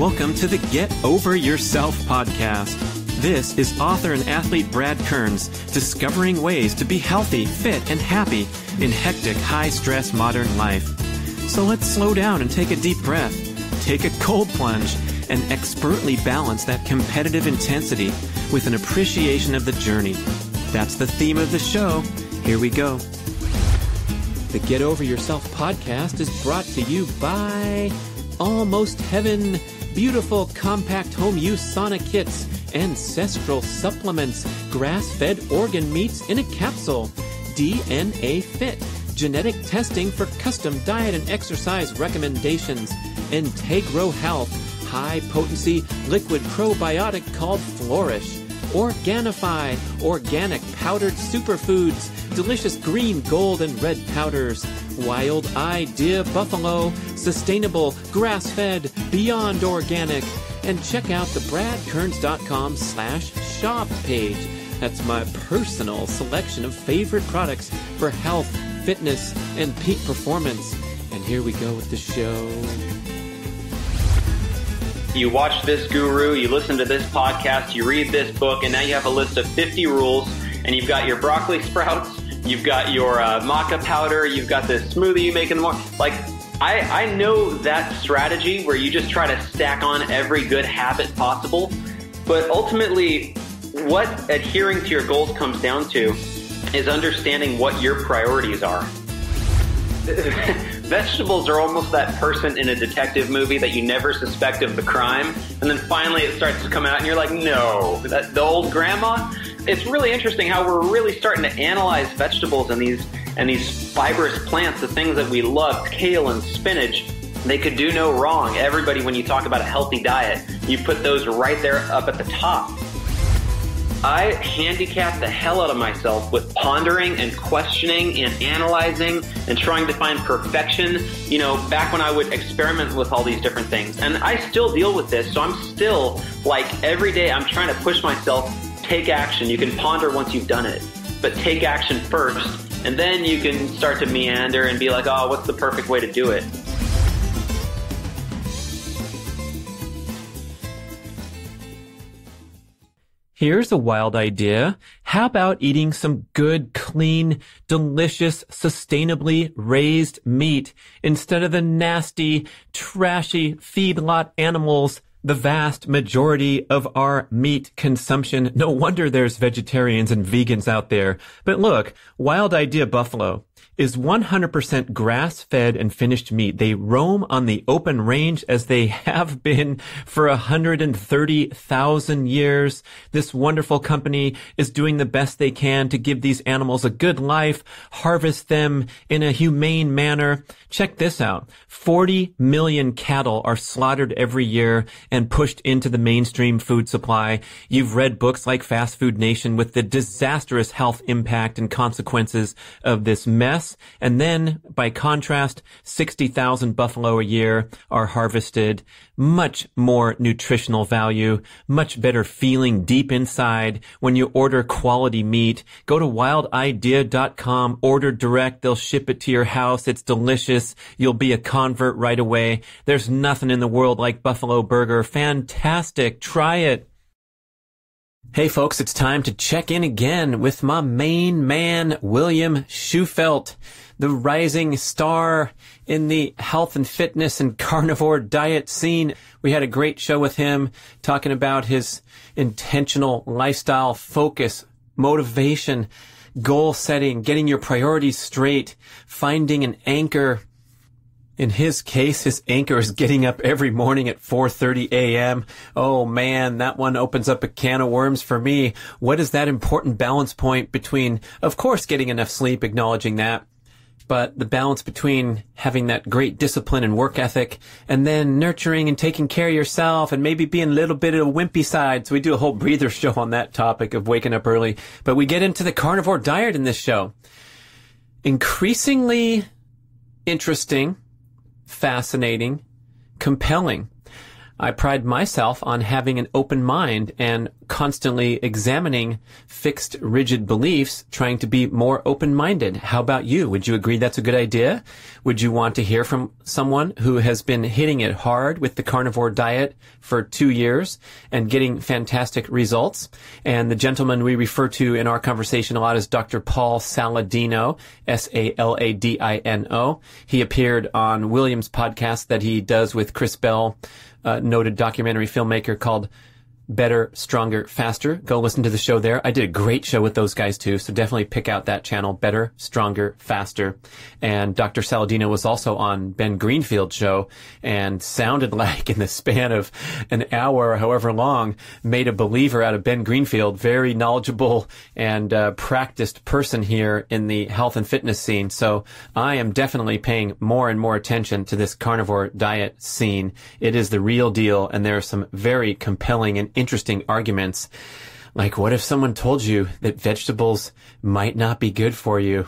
Welcome to the Get Over Yourself podcast. This is author and athlete Brad Kearns discovering ways to be healthy, fit, and happy in hectic, high-stress modern life. So let's slow down and take a deep breath, take a cold plunge, and expertly balance that competitive intensity with an appreciation of the journey. That's the theme of the show. Here we go. The Get Over Yourself podcast is brought to you by Almost Heaven, beautiful compact home use sauna kits, ancestral supplements, grass-fed organ meats in a capsule, DNA Fit, genetic testing for custom diet and exercise recommendations, Integro Health, high-potency liquid probiotic called Flourish, Organifi, organic powdered superfoods, delicious green, gold, and red powders, Wild Idea Buffalo, sustainable, grass-fed, beyond organic, and check out the bradkearns.com/shop page. That's my personal selection of favorite products for health, fitness, and peak performance. And here we go with the show. You watch this guru, you listen to this podcast, you read this book, and now you have a list of 50 rules, and you've got your broccoli sprouts, you've got your maca powder, you've got this smoothie you make in the morning. Like, I know that strategy where you just try to stack on every good habit possible, but ultimately what adhering to your goals comes down to is understanding what your priorities are. Vegetables are almost that person in a detective movie that you never suspect of the crime, and then finally it starts to come out and you're like, no, the old grandma. It's really interesting how we're really starting to analyze vegetables and these fibrous plants, the things that we love, kale and spinach. They could do no wrong. Everybody, when you talk about a healthy diet, you put those right there up at the top. I handicap the hell out of myself with pondering and questioning and analyzing and trying to find perfection, you know, back when I would experiment with all these different things. And I still deal with this, so I'm still, like, every day I'm trying to push myself, take action. You can ponder once you've done it, but take action first, and then you can start to meander and be like, oh, what's the perfect way to do it? Here's a wild idea. How about eating some good, clean, delicious, sustainably raised meat instead of the nasty, trashy feedlot animals, the vast majority of our meat consumption? No wonder there's vegetarians and vegans out there. But look, Wild Idea Buffalo is 100% grass-fed and finished meat. They roam on the open range as they have been for 130,000 years. This wonderful company is doing the best they can to give these animals a good life, harvest them in a humane manner. Check this out. 40 million cattle are slaughtered every year and pushed into the mainstream food supply. You've read books like Fast Food Nation with the disastrous health impact and consequences of this mess. And then, by contrast, 60,000 buffalo a year are harvested. Much more nutritional value, much better feeling deep inside when you order quality meat. Go to wildidea.com, order direct. They'll ship it to your house. It's delicious. You'll be a convert right away. There's nothing in the world like Buffalo Burger. Fantastic. Try it. Hey folks, it's time to check in again with my main man, William Shewfelt, the rising star in the health and fitness and carnivore diet scene. We had a great show with him talking about his intentional lifestyle focus, motivation, goal setting, getting your priorities straight, finding an anchor. In his case, his anchor is getting up every morning at 4:30 a.m. Oh man, that one opens up a can of worms for me. What is that important balance point between, of course, getting enough sleep, acknowledging that, but the balance between having that great discipline and work ethic and then nurturing and taking care of yourself and maybe being a little bit of a wimpy side. So we do a whole breather show on that topic of waking up early, but we get into the carnivore diet in this show. Increasingly interesting, fascinating, compelling. I pride myself on having an open mind and constantly examining fixed, rigid beliefs, trying to be more open-minded. How about you? Would you agree that's a good idea? Would you want to hear from someone who has been hitting it hard with the carnivore diet for 2 years and getting fantastic results? And the gentleman we refer to in our conversation a lot is Dr. Paul Saladino, Saladino. He appeared on William's podcast that he does with Chris Bell, noted documentary filmmaker, called Better, Stronger, Faster. Go listen to the show there. I did a great show with those guys too, so definitely pick out that channel, Better, Stronger, Faster. And Dr. Saladino was also on Ben Greenfield's show and sounded like, in the span of an hour, however long, made a believer out of Ben Greenfield. Very knowledgeable and practiced person here in the health and fitness scene. So I am definitely paying more and more attention to this carnivore diet scene. It is the real deal, and there are some very compelling and interesting arguments. Like, what if someone told you that vegetables might not be good for you,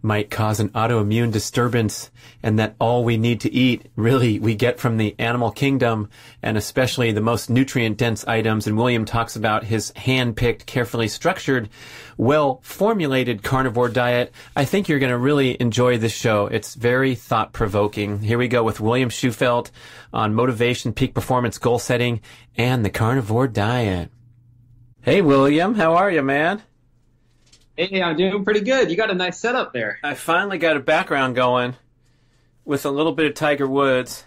might cause an autoimmune disturbance, and that all we need to eat really we get from the animal kingdom, and especially the most nutrient-dense items? And William talks about his hand-picked, carefully structured, well-formulated carnivore diet. I think you're going to really enjoy this show. It's very thought-provoking. Here we go with William Shewfelt on motivation, peak performance, goal setting, and the carnivore diet. Hey, William, how are you, man? Hey, I'm doing pretty good. You got a nice setup there. I finally got a background going with a little bit of Tiger Woods.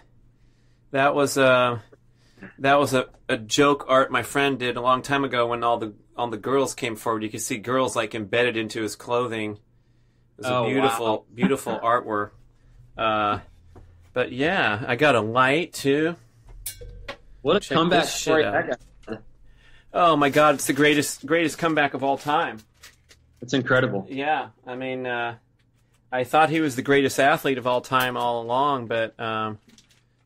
That was a joke art my friend did a long time ago when all the girls came forward. You could see girls like embedded into his clothing. It was a beautiful, beautiful artwork. But yeah, I got a light too. What a comeback story that guy. Oh my God, it's the greatest comeback of all time. It's incredible. Yeah, I mean, I thought he was the greatest athlete of all time all along, but I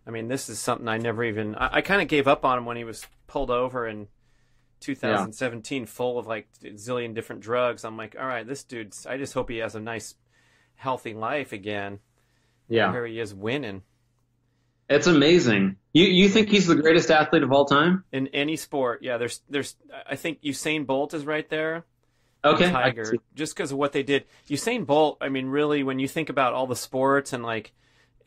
mean, this is something I never even. I kind of gave up on him when he was pulled over in 2017, full of like a zillion different drugs. I'm like, all right, this dude's. I just hope he has a nice, healthy life again. Yeah, here he is winning. It's amazing. You think he's the greatest athlete of all time in any sport? Yeah, there's. I think Usain Bolt is right there. Okay. Tiger, just because of what they did. Usain Bolt, I mean, really, when you think about all the sports and like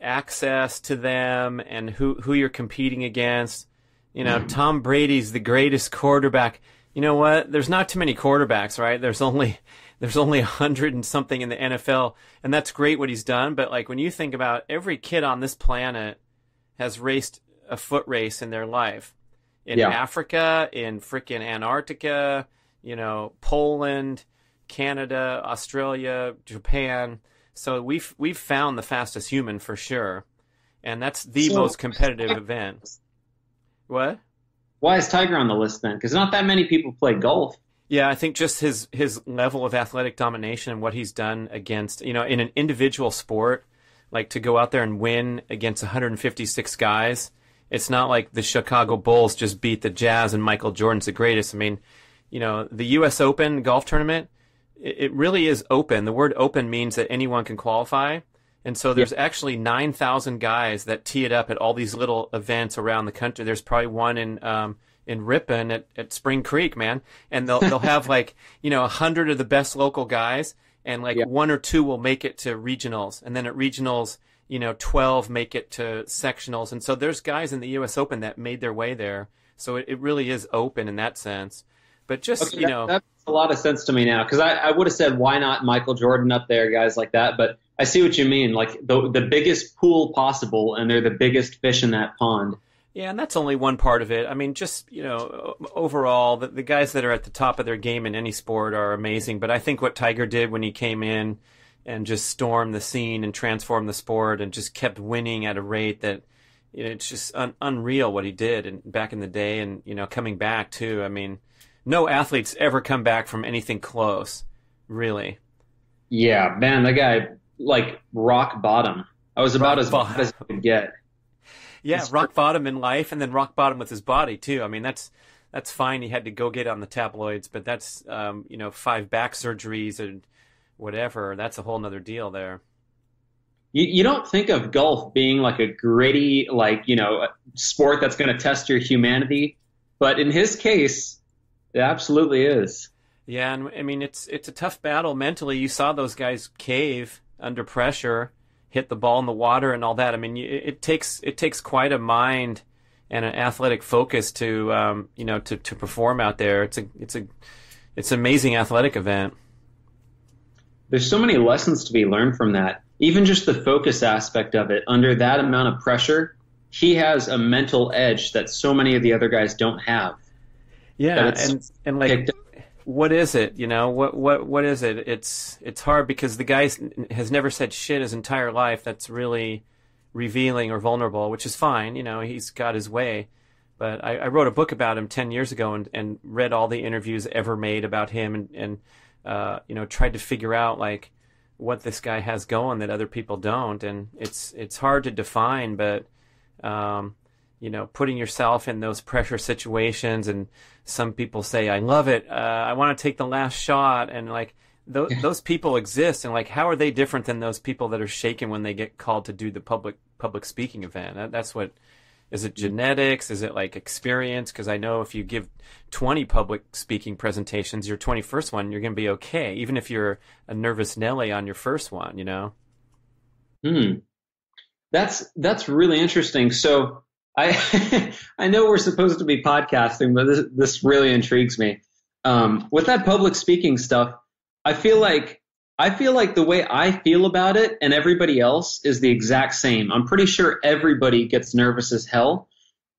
access to them and who you're competing against, you know, Tom Brady's the greatest quarterback. You know what? There's not too many quarterbacks, right? There's only 100 and something in the NFL, and that's great what he's done. But like when you think about every kid on this planet has raced a foot race in their life, in Africa, in frickin' Antarctica, you know, Poland, Canada, Australia, Japan. So we've found the fastest human for sure, and that's the most competitive event. What? Why is Tiger on the list then? Because not that many people play golf. Yeah, I think just his level of athletic domination and what he's done against, you know, in an individual sport, like to go out there and win against 156 guys. It's not like the Chicago Bulls just beat the Jazz and Michael Jordan's the greatest. I mean, you know, the U.S. Open golf tournament, it really is open. The word open means that anyone can qualify. And so there's actually 9,000 guys that tee it up at all these little events around the country. There's probably one in Ripon at Spring Creek, man. And they'll have like, you know, 100 of the best local guys, and like one or two will make it to regionals. And then at regionals, you know, 12 make it to sectionals. And so there's guys in the U.S. Open that made their way there. So it really is open in that sense. But just, you know. That makes a lot of sense to me now, because I would have said, why not Michael Jordan up there, guys like that. But I see what you mean, like the biggest pool possible, and they're the biggest fish in that pond. Yeah, and that's only one part of it. I mean, just, you know, overall, the guys that are at the top of their game in any sport are amazing. But I think what Tiger did when he came in and just stormed the scene and transformed the sport and just kept winning at a rate that, you know, it's just unreal what he did and back in the day, and, you know, coming back too. I mean, no athlete's ever come back from anything close, really. Yeah, man, that guy, like, rock bottom. I was about as bad as I could get. Yeah, rock bottom in life, and then rock bottom with his body too. I mean, that's fine. He had to go get on the tabloids, but that's 5 back surgeries and whatever. That's a whole nother deal there. you don't think of golf being like a gritty, like, sport that's going to test your humanity. But in his case, it absolutely is. Yeah, and I mean it's a tough battle mentally. You saw those guys cave under pressure, hit the ball in the water and all that. I mean, it takes quite a mind and an athletic focus to to perform out there. It's an amazing athletic event. There's so many lessons to be learned from that. Even just the focus aspect of it, under that amount of pressure, he has a mental edge that so many of the other guys don't have. Yeah, and like, what is it? What is it? It's hard because the guy has never said shit his entire life that's really revealing or vulnerable, which is fine. He's got his way. But I wrote a book about him 10 years ago and read all the interviews ever made about him and tried to figure out like what this guy has going that other people don't. And it's hard to define, but putting yourself in those pressure situations, and some people say, I love it. I want to take the last shot. And like those people exist. And like, how are they different than those people that are shaken when they get called to do the public speaking event? That's what, is it genetics? Is it like experience? Because I know if you give 20 public speaking presentations, your 21st one, you're going to be okay. Even if you're a nervous Nelly on your first one, That's really interesting. So I know we're supposed to be podcasting, but this really intrigues me. With that public speaking stuff, I feel like the way I feel about it and everybody else is the exact same. I'm pretty sure everybody gets nervous as hell,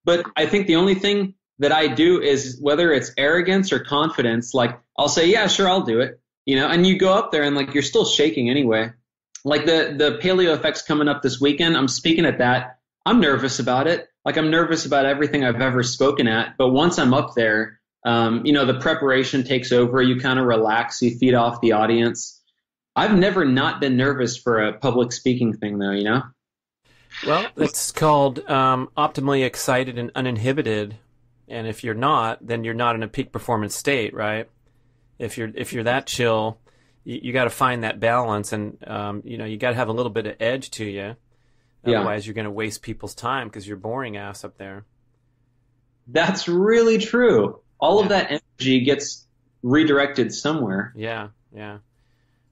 but I think the only thing that I do is, whether it's arrogance or confidence, like I'll say, yeah, sure, I'll do it, and you go up there and like you're still shaking anyway. Like the Paleo Effect's coming up this weekend. I'm speaking at that. I'm nervous about it. Like I'm nervous about everything I've ever spoken at. But once I'm up there, the preparation takes over. You kind of relax. You feed off the audience. I've never not been nervous for a public speaking thing, though. Well, it's called optimally excited and uninhibited. And if you're not, then you're not in a peak performance state, right? If you're that chill, you got to find that balance, and you got to have a little bit of edge to you. Otherwise, you're going to waste people's time because you're boring ass up there. That's really true. All of that energy gets redirected somewhere. Yeah.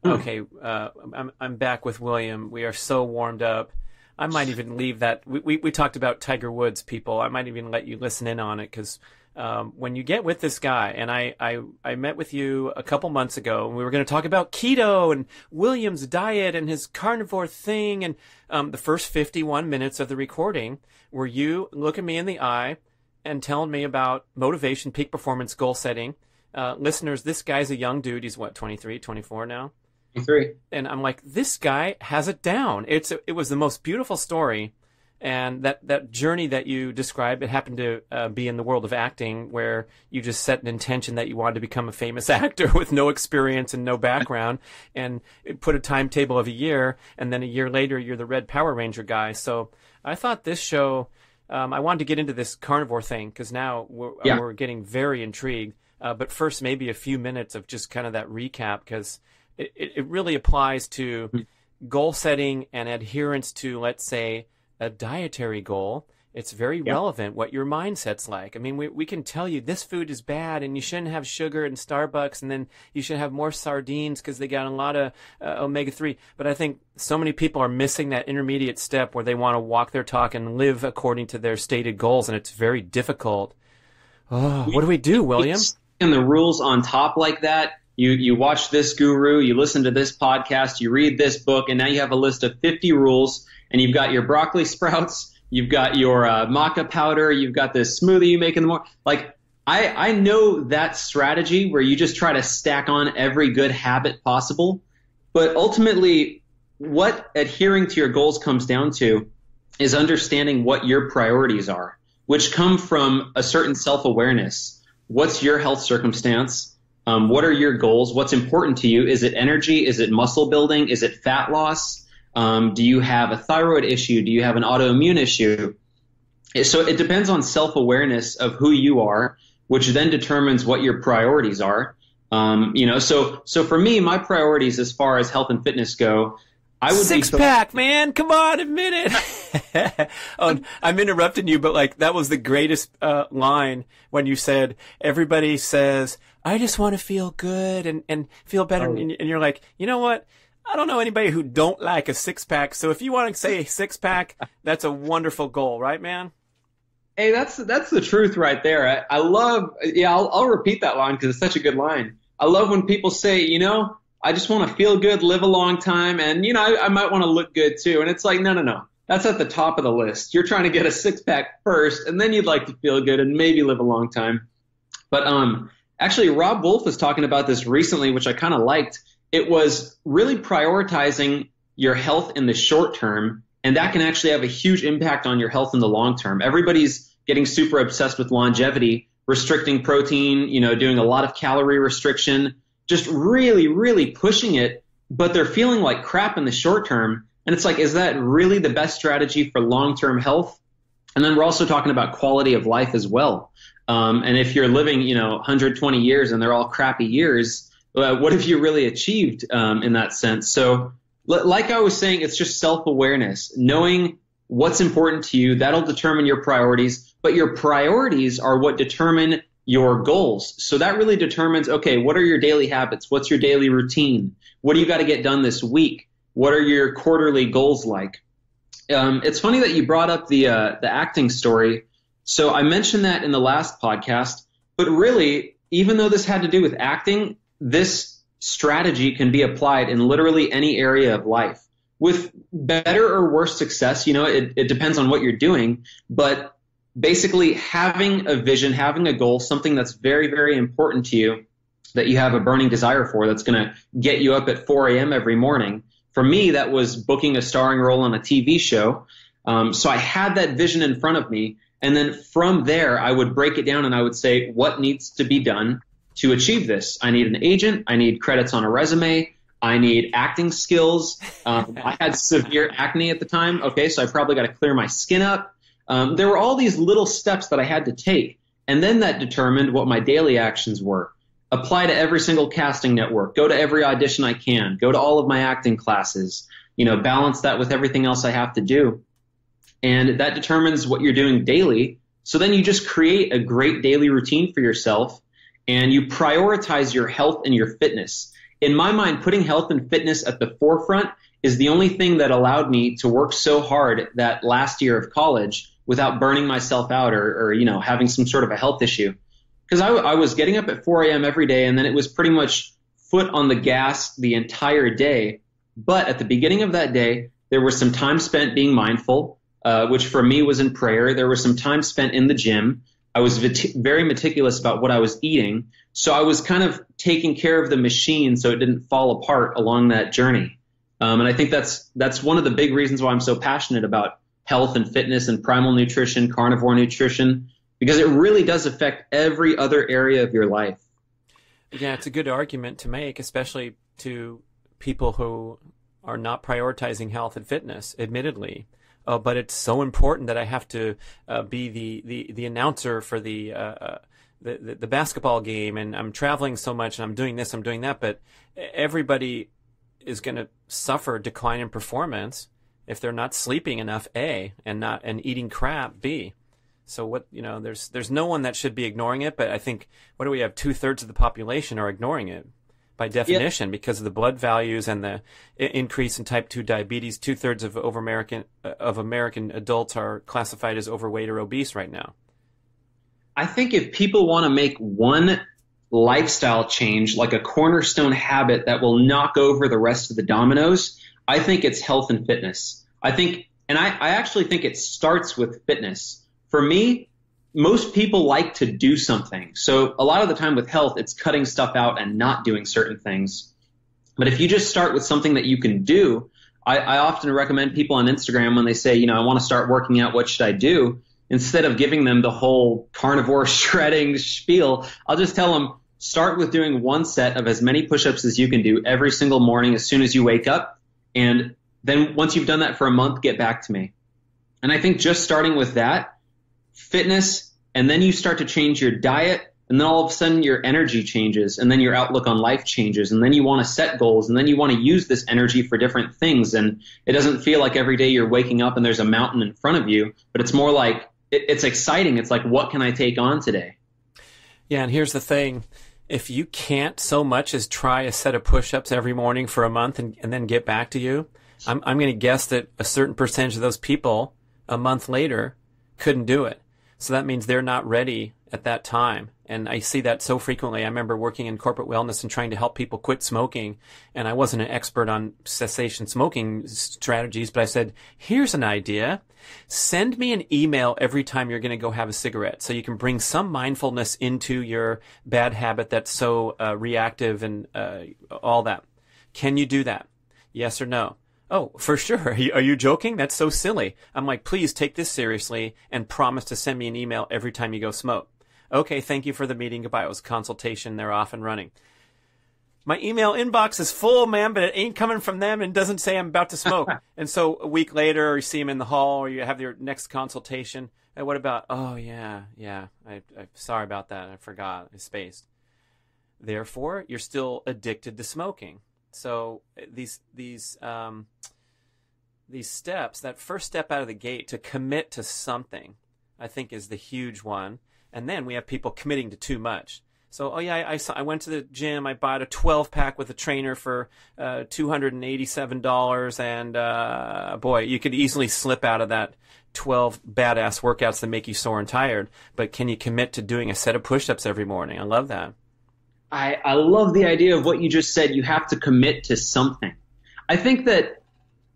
Okay, I'm back with William. We are so warmed up. I might even leave that. We talked about Tiger Woods, people. I might even let you listen in on it, because when you get with this guy, and I met with you a couple months ago, and we were going to talk about keto and William's diet and his carnivore thing, and the first 51 minutes of the recording were you looking me in the eye and telling me about motivation, peak performance, goal setting. Listeners, this guy's a young dude. He's what, 23, 24 now? 23. And I'm like, this guy has it down. It was the most beautiful story. And that journey that you described, it happened to be in the world of acting, where you just set an intention that you wanted to become a famous actor with no experience and no background, and put a timetable of a year, and then a year later you're the Red Power Ranger guy. So I thought this show, I wanted to get into this carnivore thing, because now we're getting very intrigued. But first, maybe a few minutes of just kind of that recap, because it really applies to goal setting and adherence to, let's say, a dietary goal. It's very relevant what your mindset's like. I mean, we can tell you this food is bad and you shouldn't have sugar in Starbucks, and then you should have more sardines because they got a lot of omega-3. But I think so many people are missing that intermediate step where they want to walk their talk and live according to their stated goals, and it's very difficult. Oh, what do we do, William? And the rules on top like that, you watch this guru, you listen to this podcast, you read this book, and now you have a list of 50 rules, and you've got your broccoli sprouts, you've got your maca powder, you've got this smoothie you make in the morning. Like, I know that strategy where you just try to stack on every good habit possible, but ultimately what adhering to your goals comes down to is understanding what your priorities are, which come from a certain self-awareness. What's your health circumstance? What are your goals? What's important to you? Is it energy? Is it muscle building? Is it fat loss? Do you have a thyroid issue? Do you have an autoimmune issue? So it depends on self-awareness of who you are, which then determines what your priorities are. So for me, my priorities as far as health and fitness go, I would Six pack, man. Come on, admit it. Oh, I'm interrupting you, but like that was the greatest line when you said, everybody says, I just want to feel good and feel better. And you're like, you know what? I don't know anybody who don't like a six pack. So if you want to say six pack, that's a wonderful goal, right, man? Hey, that's the truth right there. I love, I'll repeat that line because it's such a good line. I love when people say, you know, I just want to feel good, live a long time, and, you know, I might want to look good too. And it's like, no. That's at the top of the list. You're trying to get a six-pack first, and then you'd like to feel good and maybe live a long time. But actually, Rob Wolf was talking about this recently, which I kind of liked. It was really prioritizing your health in the short term, and that can actually have a huge impact on your health in the long term. Everybody's getting super obsessed with longevity, restricting protein, you know, doing a lot of calorie restriction, just really, really pushing it, but they're feeling like crap in the short term. And it's like, is that really the best strategy for long-term health? And then we're also talking about quality of life as well. And if you're living, you know, 120 years and they're all crappy years, what have you really achieved in that sense? So like I was saying, it's just self-awareness, knowing what's important to you. That'll determine your priorities, but your priorities are what determine your goals. So that really determines, okay, what are your daily habits? What's your daily routine? What do you got to get done this week? What are your quarterly goals like? It's funny that you brought up the acting story. So I mentioned that in the last podcast, but really, even though this had to do with acting, this strategy can be applied in literally any area of life with better or worse success. You know, it depends on what you're doing, but basically having a vision, having a goal, something that's very, very important to you that you have a burning desire for, that's going to get you up at 4 a.m. every morning. For me, that was booking a starring role on a TV show. So I had that vision in front of me. And then from there, I would break it down and I would say, what needs to be done to achieve this? I need an agent. I need credits on a resume. I need acting skills. I had severe acne at the time. Okay, so I probably got to clear my skin up. There were all these little steps that I had to take. And then that determined what my daily actions were. Apply to every single casting network, go to every audition I can, go to all of my acting classes, you know, balance that with everything else I have to do. And that determines what you're doing daily. So then you just create a great daily routine for yourself and you prioritize your health and your fitness. In my mind, putting health and fitness at the forefront is the only thing that allowed me to work so hard that last year of college without burning myself out or you know, having some sort of a health issue. Because I was getting up at 4 a.m. every day, and then it was pretty much foot on the gas the entire day. But at the beginning of that day, there was some time spent being mindful, which for me was in prayer. There was some time spent in the gym. I was very meticulous about what I was eating. So I was kind of taking care of the machine so it didn't fall apart along that journey. And I think that's one of the big reasons why I'm so passionate about health and fitness and primal nutrition, carnivore nutrition, because it really does affect every other area of your life. Yeah, it's a good argument to make, especially to people who are not prioritizing health and fitness, admittedly. But it's so important that I have to be the announcer for the basketball game, and I'm traveling so much, and I'm doing this, I'm doing that. But everybody is going to suffer a decline in performance if they're not sleeping enough, A, and eating crap, B. So what, you know, there's no one that should be ignoring it, but I think, what do we have? 2/3 of the population are ignoring it by definition, because of the blood values and the increase in type 2 diabetes. 2/3 of American adults are classified as overweight or obese right now. I think if people want to make one lifestyle change, like a cornerstone habit that will knock over the rest of the dominoes, I think it's health and fitness. I actually think it starts with fitness. For me, most people like to do something. So a lot of the time with health, it's cutting stuff out and not doing certain things. But if you just start with something that you can do, I often recommend people on Instagram when they say, you know, I want to start working out, what should I do? Instead of giving them the whole carnivore shredding spiel, I'll just tell them, start with doing one set of as many push-ups as you can do every single morning as soon as you wake up. And then once you've done that for a month, get back to me. And I think just starting with that, fitness, and then you start to change your diet, And then all of a sudden your energy changes, and then your outlook on life changes, and then you want to set goals, and then you want to use this energy for different things. And it doesn't feel like every day you're waking up and there's a mountain in front of you, but it's more like it's exciting. It's like, what can I take on today? Yeah, and here's the thing. If you can't so much as try a set of push-ups every morning for a month and then get back to you, I'm going to guess that a certain percentage of those people a month later couldn't do it. So that means they're not ready at that time. And I see that so frequently. I remember working in corporate wellness and trying to help people quit smoking. And I wasn't an expert on cessation smoking strategies, but I said, here's an idea. Send me an email every time you're going to go have a cigarette so you can bring some mindfulness into your bad habit that's so reactive and all that. Can you do that? Yes or no? Oh, for sure. Are you joking? That's so silly. I'm like, please take this seriously and promise to send me an email every time you go smoke. Okay, thank you for the meeting. Goodbye. It was a consultation. They're off and running. My email inbox is full, man, but it ain't coming from them and doesn't say I'm about to smoke. And so a week later, you see them in the hall or you have your next consultation. Hey, what about, oh, yeah, I'm sorry about that. I forgot. I spaced. Therefore, you're still addicted to smoking. So these steps, that first step out of the gate to commit to something, I think is the huge one. And then we have people committing to too much. So, oh yeah, I went to the gym. I bought a 12-pack with a trainer for $287, and boy, you could easily slip out of that 12 badass workouts that make you sore and tired. But can you commit to doing a set of push-ups every morning? I love that. I love the idea of what you just said. You have to commit to something. I think that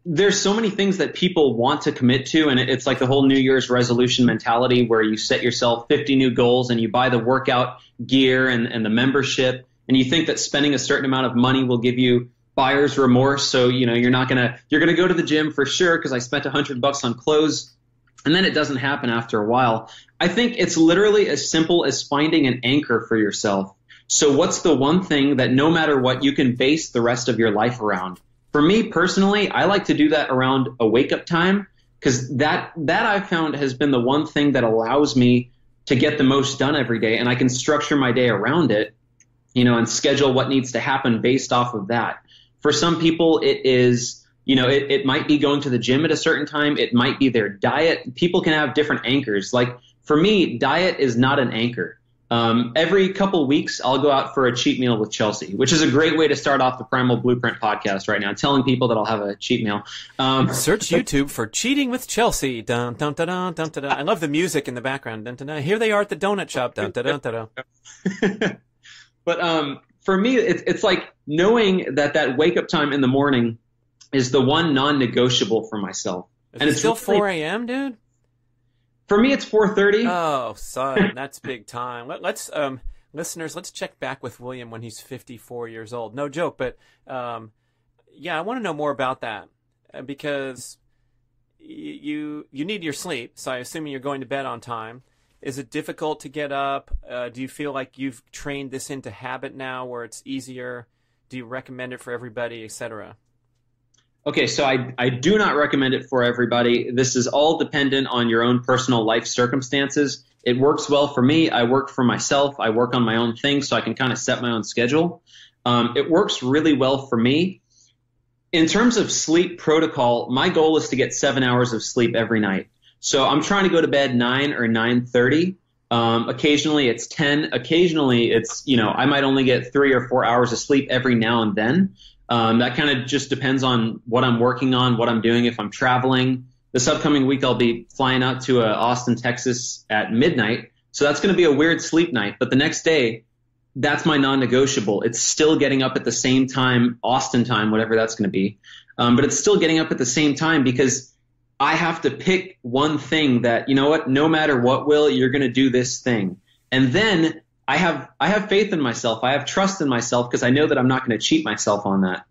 there's so many things that people want to commit to, and it's like the whole New Year's resolution mentality where you set yourself 50 new goals and you buy the workout gear and the membership, and you think that spending a certain amount of money will give you buyer's remorse. So, you're going to go to the gym for sure because I spent $100 on clothes, and then it doesn't happen after a while. I think it's literally as simple as finding an anchor for yourself. So what's the one thing that no matter what you can base the rest of your life around? For me personally, I like to do that around a wake-up time because that I've found has been the one thing that allows me to get the most done every day, and I can structure my day around it, and schedule what needs to happen based off of that. For some people, it is, it might be going to the gym at a certain time. It might be their diet. People can have different anchors. Like for me, diet is not an anchor. Every couple weeks, I'll go out for a cheat meal with Chelsea, which is a great way to start off the Primal Blueprint podcast right now. I'm telling people that I'll have a cheat meal. Search YouTube for Cheating with Chelsea. Dun, dun, dun, dun, dun, dun, dun. I love the music in the background. Dun, dun, dun. Here they are at the donut shop. Dun, dun, dun, dun, dun. But for me, it's like knowing that wake-up time in the morning is the one non-negotiable for myself. And it's still 4 a.m., dude? For me, it's 4:30. Oh, son, that's big time. Let's listeners, let's check back with William when he's 54 years old. No joke, but yeah, I want to know more about that because you need your sleep. So I assume you're going to bed on time. Is it difficult to get up? Do you feel like you've trained this into habit now, where it's easier? Do you recommend it for everybody, etc.? Okay, so I do not recommend it for everybody. This is all dependent on your own personal life circumstances. It works well for me. I work for myself. I work on my own thing, so I can kind of set my own schedule. It works really well for me. In terms of sleep protocol, my goal is to get 7 hours of sleep every night. So I'm trying to go to bed 9 or 9:30. Occasionally it's 10. Occasionally it's, I might only get 3 or 4 hours of sleep every now and then. That kind of just depends on what I'm working on, what I'm doing, if I'm traveling. This upcoming week, I'll be flying out to Austin, Texas at midnight. So that's going to be a weird sleep night. But the next day, that's my non-negotiable. It's still getting up at the same time, Austin time, whatever that's going to be. But it's still getting up at the same time because I have to pick one thing that, no matter what, Will, you're going to do this thing. And then I have faith in myself. I have trust in myself because I know that I'm not going to cheat myself on that.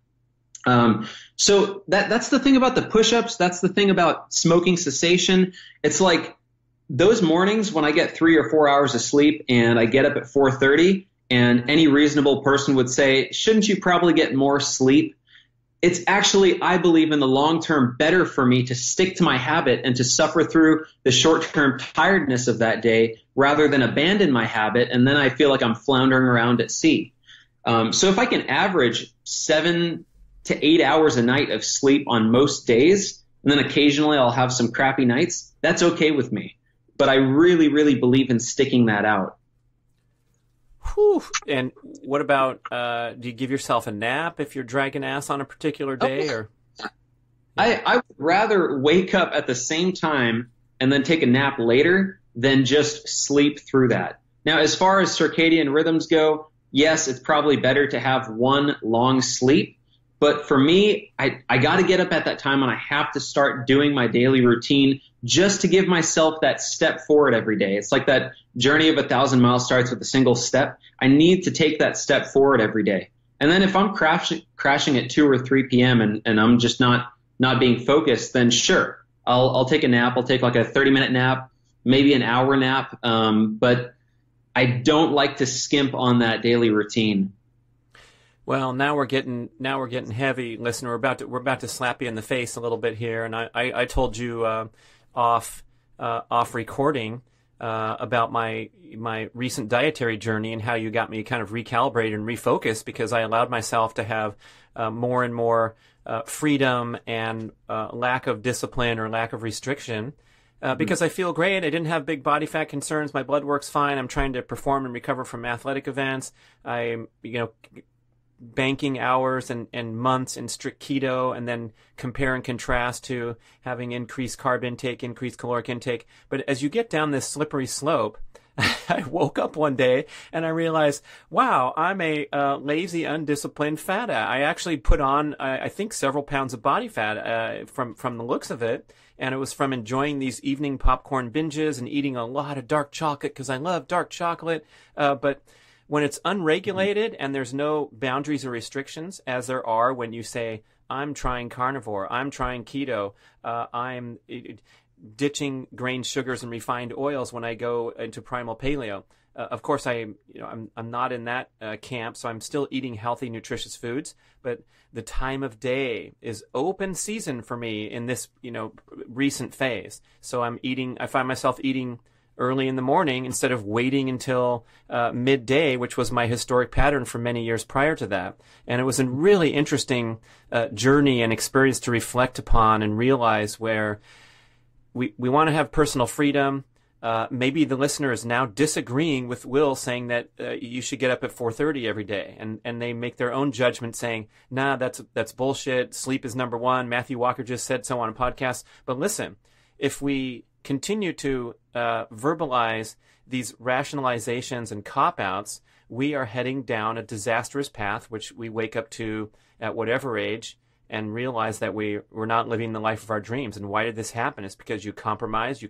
So that's the thing about the push-ups. That's the thing about smoking cessation. It's like those mornings when I get 3 or 4 hours of sleep and I get up at 4:30, and any reasonable person would say, shouldn't you probably get more sleep? It's actually, I believe, in the long term better for me to stick to my habit and to suffer through the short-term tiredness of that day rather than abandon my habit, and then I feel like I'm floundering around at sea. So if I can average 7 to 8 hours a night of sleep on most days, and then occasionally I'll have some crappy nights, that's okay with me. But I really, really believe in sticking that out. Whew. And what about, do you give yourself a nap if you're dragging ass on a particular day? Or I would rather wake up at the same time and then take a nap later than just sleep through that. Now, as far as circadian rhythms go, yes, it's probably better to have one long sleep. But for me, I got to get up at that time, and I have to start doing my daily routine just to give myself that step forward every day. It's like that journey of 1,000 miles starts with a single step. I need to take that step forward every day. And then if I'm crashing at 2 or 3 p.m. and I'm just not being focused, then sure, I'll take a nap. I'll take like a 30-minute nap, maybe an hour nap. But I don't like to skimp on that daily routine. Well, now we're getting heavy, listener. We're about to slap you in the face a little bit here, and I told you off recording about my recent dietary journey and how you got me kind of recalibrated and refocused because I allowed myself to have more and more freedom and lack of discipline or lack of restriction. Because I feel great. I didn't have big body fat concerns. My blood work's fine. I'm trying to perform and recover from athletic events. I'm, banking hours and months in strict keto, and then compare and contrast to having increased carb intake, increased caloric intake. But as you get down this slippery slope, I woke up one day and I realized, wow, I'm a lazy, undisciplined fat ass. I actually put on, I think, several pounds of body fat from the looks of it. And it was from enjoying these evening popcorn binges and eating a lot of dark chocolate because I love dark chocolate. But when it's unregulated and there's no boundaries or restrictions, as there are when you say, I'm trying carnivore, I'm trying keto, I'm ditching grain sugars and refined oils when I go into primal paleo. Of course, I'm not in that camp, so I'm still eating healthy, nutritious foods. But the time of day is open season for me in this, recent phase. So I find myself eating early in the morning instead of waiting until midday, which was my historic pattern for many years prior to that. And it was a really interesting journey and experience to reflect upon and realize where we want to have personal freedom. Maybe the listener is now disagreeing with Will saying that you should get up at 4:30 every day, and they make their own judgment saying, nah, that's bullshit. Sleep is number one. Matthew Walker just said so on a podcast. But listen, if we continue to verbalize these rationalizations and cop-outs, we are heading down a disastrous path, which we wake up to at whatever age and realize that we're not living the life of our dreams. And why did this happen? It's because you compromise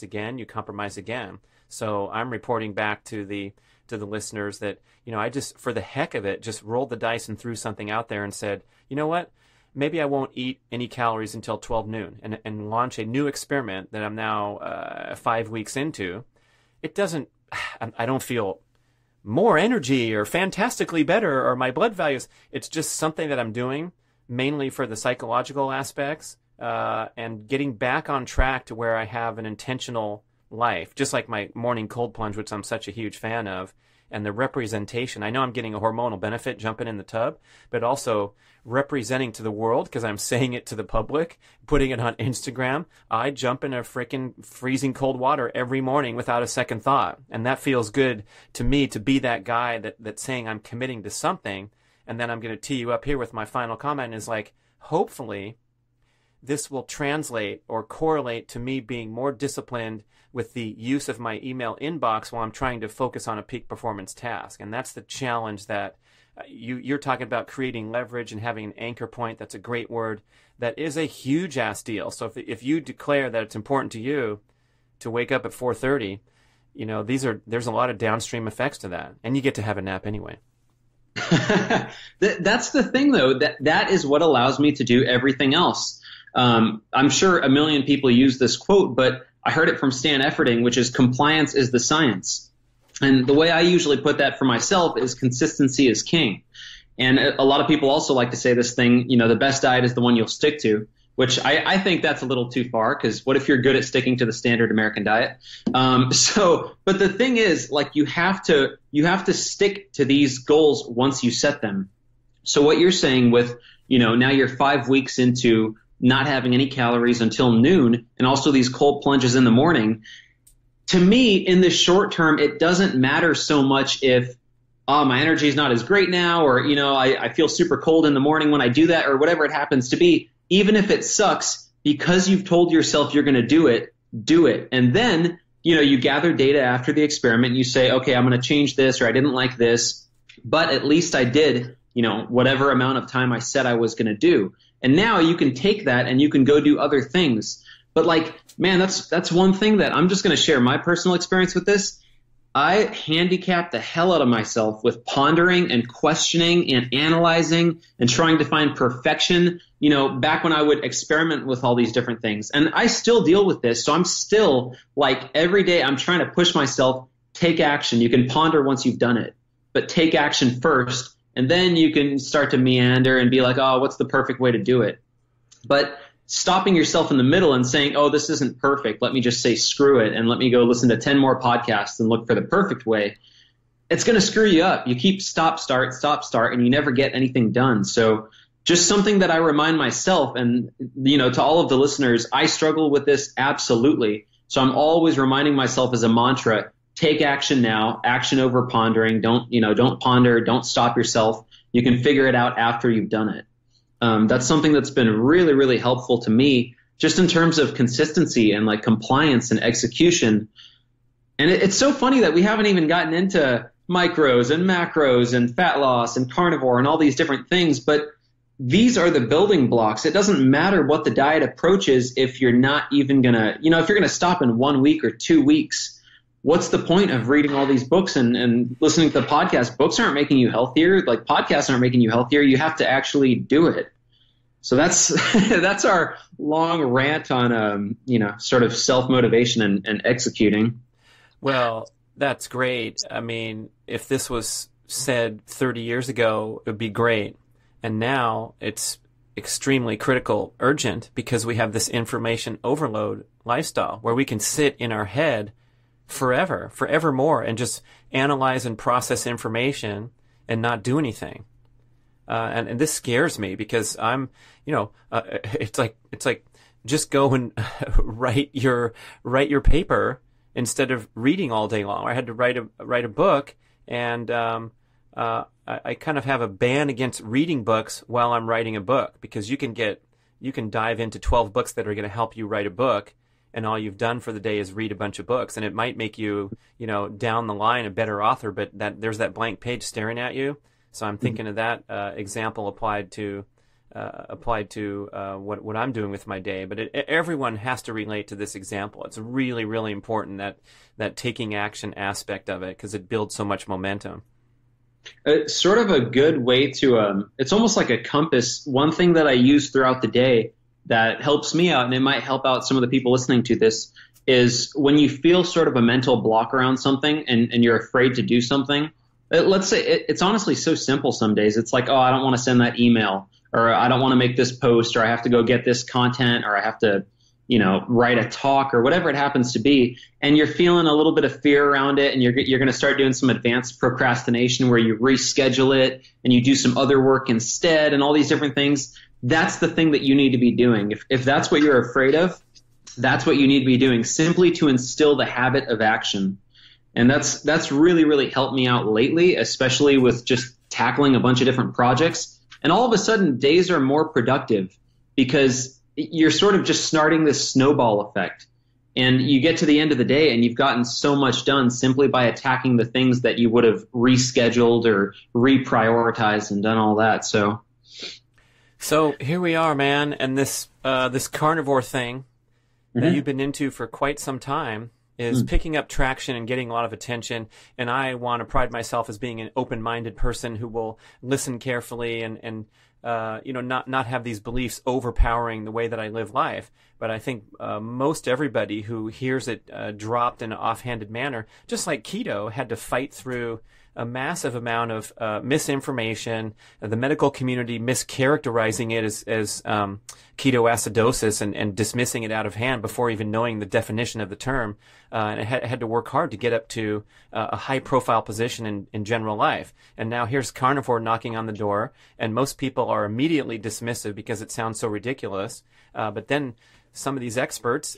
again, you compromise again. So I'm reporting back to the listeners that, I just, for the heck of it, just rolled the dice and threw something out there and said, you know what? Maybe I won't eat any calories until 12 noon and launch a new experiment that I'm now 5 weeks into. I don't feel more energy or fantastically better or my blood values. It's just something that I'm doing mainly for the psychological aspects and getting back on track to where I have an intentional life, just like my morning cold plunge, which I'm such a huge fan of. And the representation, I know I'm getting a hormonal benefit jumping in the tub, but also representing to the world, because I'm saying it to the public, putting it on Instagram. I jump in a freaking freezing cold water every morning without a second thought. And that feels good to me, to be that guy that's saying I'm committing to something. And then I'm going to tee you up here with my final comment is like, hopefully this will translate or correlate to me being more disciplined with the use of my email inbox while I'm trying to focus on a peak performance task. And that's the challenge that you're talking about, creating leverage and having an anchor point. That's a great word. That is a huge ass deal. So if you declare that it's important to you to wake up at 4:30, there's a lot of downstream effects to that. And you get to have a nap anyway. That's the thing, though, that is what allows me to do everything else. I'm sure a million people use this quote, but I heard it from Stan Efferding, which is compliance is the science. And the way I usually put that for myself is consistency is king. And a lot of people also like to say this thing, the best diet is the one you'll stick to, which I think that's a little too far, because what if you're good at sticking to the standard American diet? But the thing is, like, you have to stick to these goals once you set them. So what you're saying with, now you're 5 weeks into not having any calories until noon, and also these cold plunges in the morning. To me, in the short term, it doesn't matter so much if my energy is not as great now, or, I feel super cold in the morning when I do that, or whatever it happens to be. Even if it sucks, because you've told yourself you're going to do it, do it. And then, you gather data after the experiment. You say, okay, I'm going to change this, or I didn't like this, but at least I did, whatever amount of time I said I was going to do. And now you can take that and you can go do other things. But like, man, that's one thing that I'm just going to share my personal experience with this. I handicapped the hell out of myself with pondering and questioning and analyzing and trying to find perfection, back when I would experiment with all these different things. And I still deal with this. So I'm still, like, every day I'm trying to push myself, take action. You can ponder once you've done it, but take action first. And then you can start to meander and be like, oh, what's the perfect way to do it? But stopping yourself in the middle and saying, oh, this isn't perfect, let me just say screw it and let me go listen to 10 more podcasts and look for the perfect way, it's going to screw you up. You keep stop, start, and you never get anything done. So just something that I remind myself, and, to all of the listeners, I struggle with this absolutely. So I'm always reminding myself as a mantra, take action now, action over pondering. Don't ponder, don't stop yourself. You can figure it out after you've done it. That's something that's been really, really helpful to me, just in terms of consistency and like compliance and execution. And it's so funny that we haven't even gotten into micros and macros and fat loss and carnivore and all these different things, but these are the building blocks. It doesn't matter what the diet approach is if you're not even gonna, if you're gonna stop in 1 week or 2 weeks, what's the point of reading all these books and listening to the podcast? Books aren't making you healthier. Like, podcasts aren't making you healthier. You have to actually do it. So that's our long rant on, sort of self-motivation and executing. Well, that's great. I mean, if this was said 30 years ago, it would be great. And now it's extremely critical, urgent, because we have this information overload lifestyle where we can sit in our head forevermore, and just analyze and process information and not do anything. And this scares me, because I'm, it's like just go and write your paper instead of reading all day long. I had to write a book, and I kind of have a ban against reading books while I'm writing a book, because you can dive into 12 books that are going to help you write a book, and all you've done for the day is read a bunch of books, and it might make you, down the line a better author, but there's that blank page staring at you. So I'm thinking of that example applied to what I'm doing with my day. But everyone has to relate to this example. It's really, really important, that taking action aspect of it, because it builds so much momentum. It's sort of a good way to it's almost like a compass. One thing that I use throughout the day that helps me out, and it might help out some of the people listening to this, is when you feel sort of a mental block around something and you're afraid to do something. Let's say it's honestly so simple some days. It's like, oh, I don't want to send that email, or I don't want to make this post, or I have to go get this content, or I have to, write a talk, or whatever it happens to be. And you're feeling a little bit of fear around it, and you're going to start doing some advanced procrastination where you reschedule it and you do some other work instead, and all these different things. That's the thing that you need to be doing. If that's what you're afraid of, that's what you need to be doing, simply to instill the habit of action. And that's really, really helped me out lately, especially with just tackling a bunch of different projects. And all of a sudden, days are more productive, because you're sort of just starting this snowball effect. And you get to the end of the day and you've gotten so much done simply by attacking the things that you would have rescheduled or reprioritized and done all that. So here we are, man. And this carnivore thing that you've been into for quite some time is picking up traction and getting a lot of attention. And I want to pride myself as being an open-minded person who will listen carefully and not have these beliefs overpowering the way that I live life. But I think most everybody who hears it dropped in an offhanded manner, just like keto, had to fight through a massive amount of misinformation, the medical community mischaracterizing it as ketoacidosis and dismissing it out of hand before even knowing the definition of the term. And it had to work hard to get up to a high-profile position in general life. And now here's Carnivore knocking on the door, and most people are immediately dismissive because it sounds so ridiculous. But then some of these experts,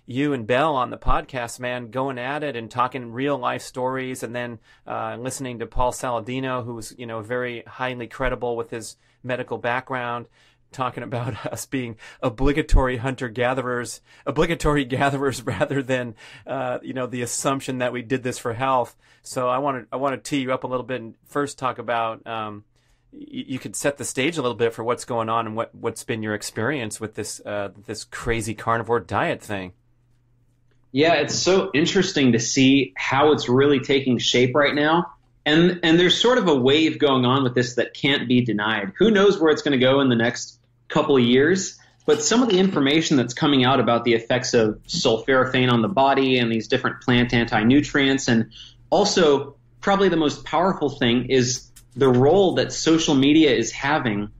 you and Bell on the podcast, man, going at it and talking real life stories, and then listening to Paul Saladino, who's very highly credible with his medical background, talking about us being obligatory gatherers rather than the assumption that we did this for health. So I want to tee you up a little bit and first talk about you could set the stage a little bit for what's going on and what's been your experience with this crazy carnivore diet thing. Yeah, it's so interesting to see how it's really taking shape right now. And there's sort of a wave going on with this that can't be denied. Who knows where it's going to go in the next couple of years? But some of the information that's coming out about the effects of sulforaphane on the body and these different plant anti-nutrients, and also probably the most powerful thing is the role that social media is having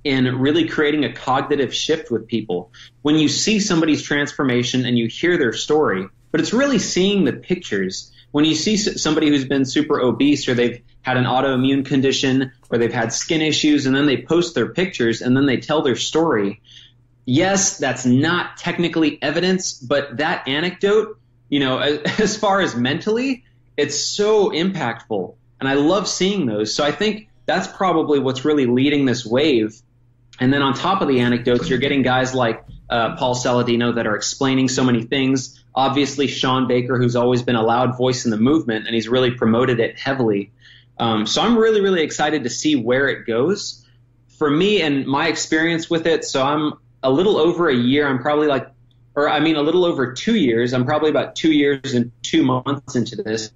in really creating a cognitive shift with people. When you see somebody's transformation and you hear their story, but it's really seeing the pictures. When you see somebody who's been super obese, or they've had an autoimmune condition, or they've had skin issues, and then they post their pictures and then they tell their story. Yes, that's not technically evidence, but that anecdote, as far as mentally, it's so impactful. And I love seeing those. So I think that's probably what's really leading this wave. And then on top of the anecdotes, you're getting guys like Paul Saladino that are explaining so many things. Obviously, Sean Baker, who's always been a loud voice in the movement, and he's really promoted it heavily. So I'm really, really excited to see where it goes. For me and my experience with it, so I'm a little over a year. I'm probably a little over 2 years. I'm probably about 2 years and 2 months into this.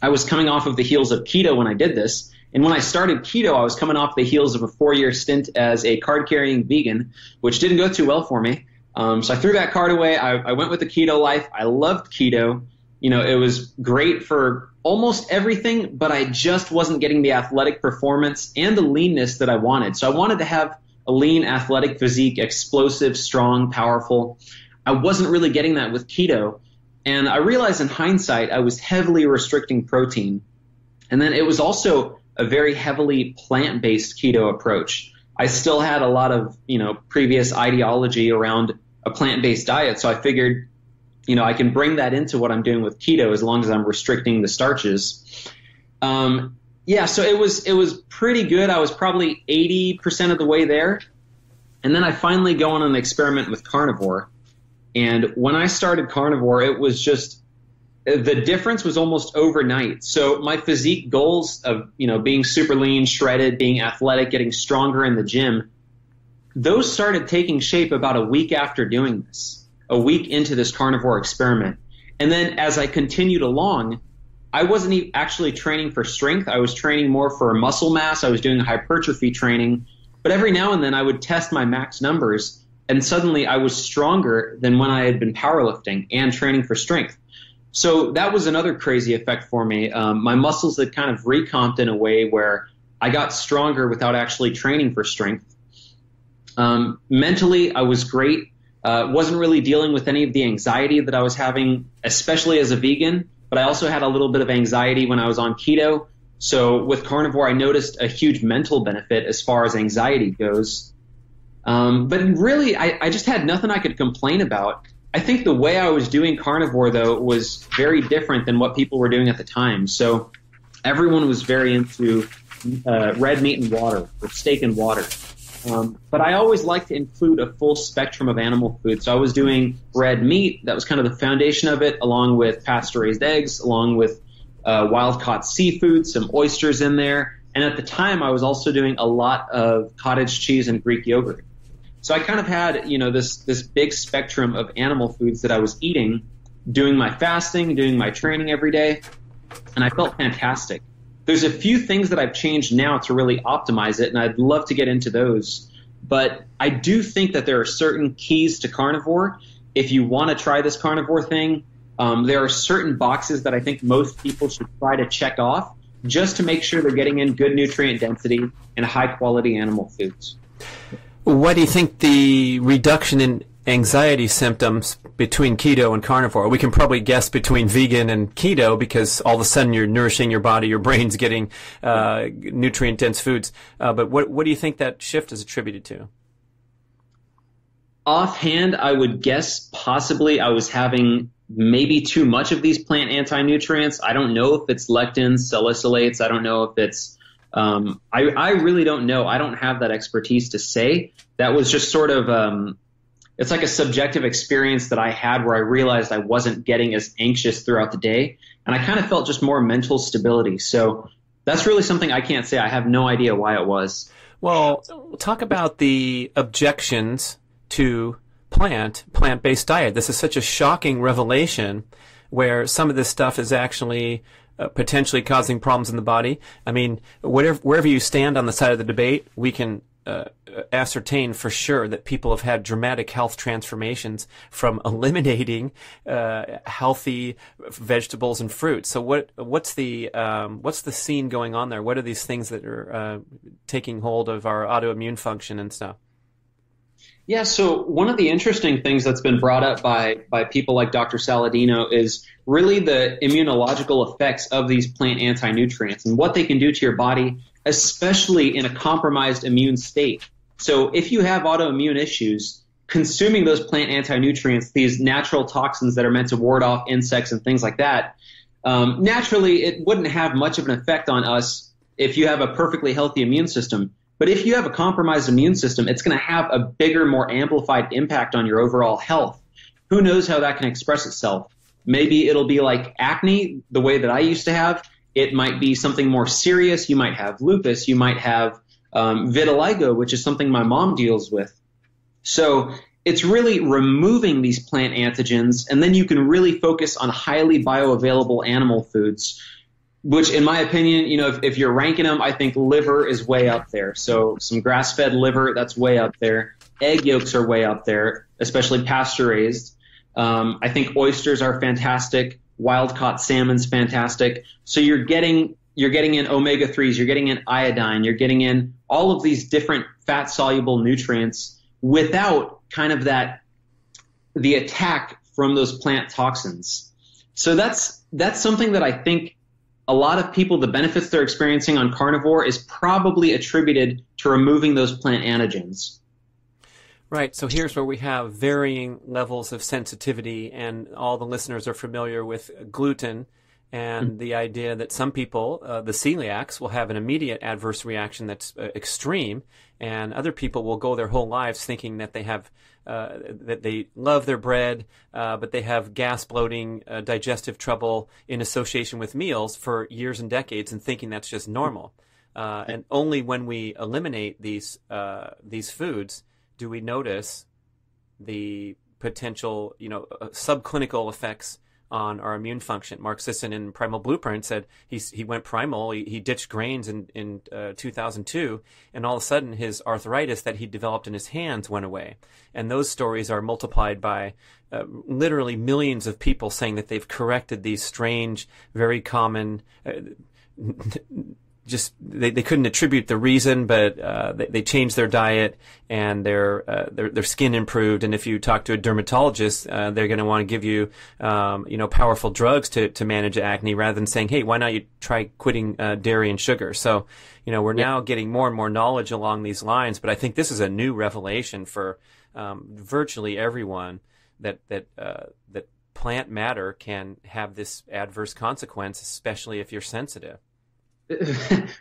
I was coming off of the heels of keto when I did this. And when I started keto, I was coming off the heels of a 4-year stint as a card-carrying vegan, which didn't go too well for me. So I threw that card away. I went with the keto life. I loved keto. It was great for almost everything, but I just wasn't getting the athletic performance and the leanness that I wanted. So I wanted to have a lean, athletic physique, explosive, strong, powerful. I wasn't really getting that with keto. And I realized in hindsight, I was heavily restricting protein. And then it was also a very heavily plant-based keto approach. I still had a lot of, previous ideology around a plant-based diet. So I figured, I can bring that into what I'm doing with keto as long as I'm restricting the starches. So it was pretty good. I was probably 80% of the way there. And then I finally go on an experiment with carnivore. And when I started carnivore, it was just the difference was almost overnight. So my physique goals of, being super lean, shredded, being athletic, getting stronger in the gym, those started taking shape about a week after doing this, a week into this carnivore experiment. And then as I continued along, I wasn't actually training for strength. I was training more for muscle mass. I was doing hypertrophy training. But every now and then I would test my max numbers, and suddenly I was stronger than when I had been powerlifting and training for strength. So that was another crazy effect for me. My muscles had kind of recomped in a way where I got stronger without actually training for strength. Mentally, I was great. Wasn't really dealing with any of the anxiety that I was having, especially as a vegan. But I also had a little bit of anxiety when I was on keto. So with carnivore, I noticed a huge mental benefit as far as anxiety goes. But really, I just had nothing I could complain about. I think the way I was doing carnivore, though, was very different than what people were doing at the time. So everyone was very into red meat and water, or steak and water. But I always like to include a full spectrum of animal food. So I was doing red meat. That was kind of the foundation of it, along with pasture-raised eggs, along with wild-caught seafood, some oysters in there. And at the time, I was also doing a lot of cottage cheese and Greek yogurt. So I kind of had, this big spectrum of animal foods that I was eating, doing my fasting, doing my training every day, and I felt fantastic. There's a few things that I've changed now to really optimize it, and I'd love to get into those. But I do think that there are certain keys to carnivore. If you want to try this carnivore thing, There are certain boxes that I think most people should try to check off just to make sure they're getting in good nutrient density and high-quality animal foods. What do you think the reduction in anxiety symptoms between keto and carnivore? We can probably guess between vegan and keto because all of a sudden you're nourishing your body, your brain's getting nutrient-dense foods. But what do you think that shift is attributed to? Offhand, I would guess possibly I was having maybe too much of these plant anti-nutrients. I don't know if it's lectins, salicylates. I don't know if it's I really don't know. I don't have that expertise to say. That was just sort of it's like a subjective experience that I had where I realized I wasn't getting as anxious throughout the day, and I kind of felt just more mental stability. So that's really something I can't say. I have no idea why it was. Well, talk about the objections to plant-based diet. This is such a shocking revelation where some of this stuff is actually potentially causing problems in the body. I mean, wherever you stand on the side of the debate, we can ascertain for sure that people have had dramatic health transformations from eliminating healthy vegetables and fruits. So what's the scene going on there? What are these things that are taking hold of our autoimmune function and stuff? Yeah, so one of the interesting things that's been brought up by people like Dr. Saladino is really the immunological effects of these plant anti-nutrients and what they can do to your body, especially in a compromised immune state. So if you have autoimmune issues, consuming those plant anti-nutrients, these natural toxins that are meant to ward off insects and things like that, naturally it wouldn't have much of an effect on us if you have a perfectly healthy immune system. But if you have a compromised immune system, it's going to have a bigger, more amplified impact on your overall health. Who knows how that can express itself? Maybe it'll be like acne, the way that I used to have. It might be something more serious. You might have lupus. You might have vitiligo, which is something my mom deals with. So it's really removing these plant antigens, and then you can really focus on highly bioavailable animal foods, which in my opinion, if you're ranking them, I think liver is way up there. So some grass-fed liver, that's way up there. Egg yolks are way up there, especially pasture-raised. I think oysters are fantastic. Wild-caught salmon's fantastic. So you're getting in omega-3s, you're getting in iodine, you're getting in all of these different fat-soluble nutrients without kind of the attack from those plant toxins. So that's something that I think a lot of people, the benefits they're experiencing on carnivore is probably attributed to removing those plant antigens. Right. So here's where we have varying levels of sensitivity, and all the listeners are familiar with gluten and the idea that some people, the celiacs, will have an immediate adverse reaction that's extreme, and other people will go their whole lives thinking that they have that they love their bread, but they have gas, bloating, digestive trouble in association with meals for years and decades, and thinking that's just normal. And only when we eliminate these foods do we notice the potential, subclinical effects on our immune function. Mark Sisson in Primal Blueprint said he went primal. He ditched grains in 2002, and all of a sudden his arthritis that he developed in his hands went away. And those stories are multiplied by literally millions of people saying that they've corrected these strange, very common. Just they couldn't attribute the reason, but they changed their diet and their skin improved. And if you talk to a dermatologist, they're going to want to give you powerful drugs to manage acne, rather than saying, hey, why not you try quitting dairy and sugar? So we're now getting more and more knowledge along these lines. But I think this is a new revelation for virtually everyone that plant matter can have this adverse consequence, especially if you're sensitive.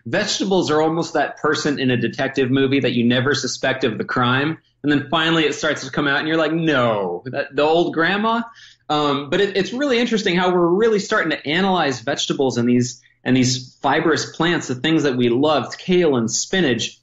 Vegetables are almost that person in a detective movie that you never suspect of the crime, and then finally it starts to come out and you're like, no, the old grandma. But it's really interesting how we're really starting to analyze vegetables and these fibrous plants, the things that we loved, kale and spinach.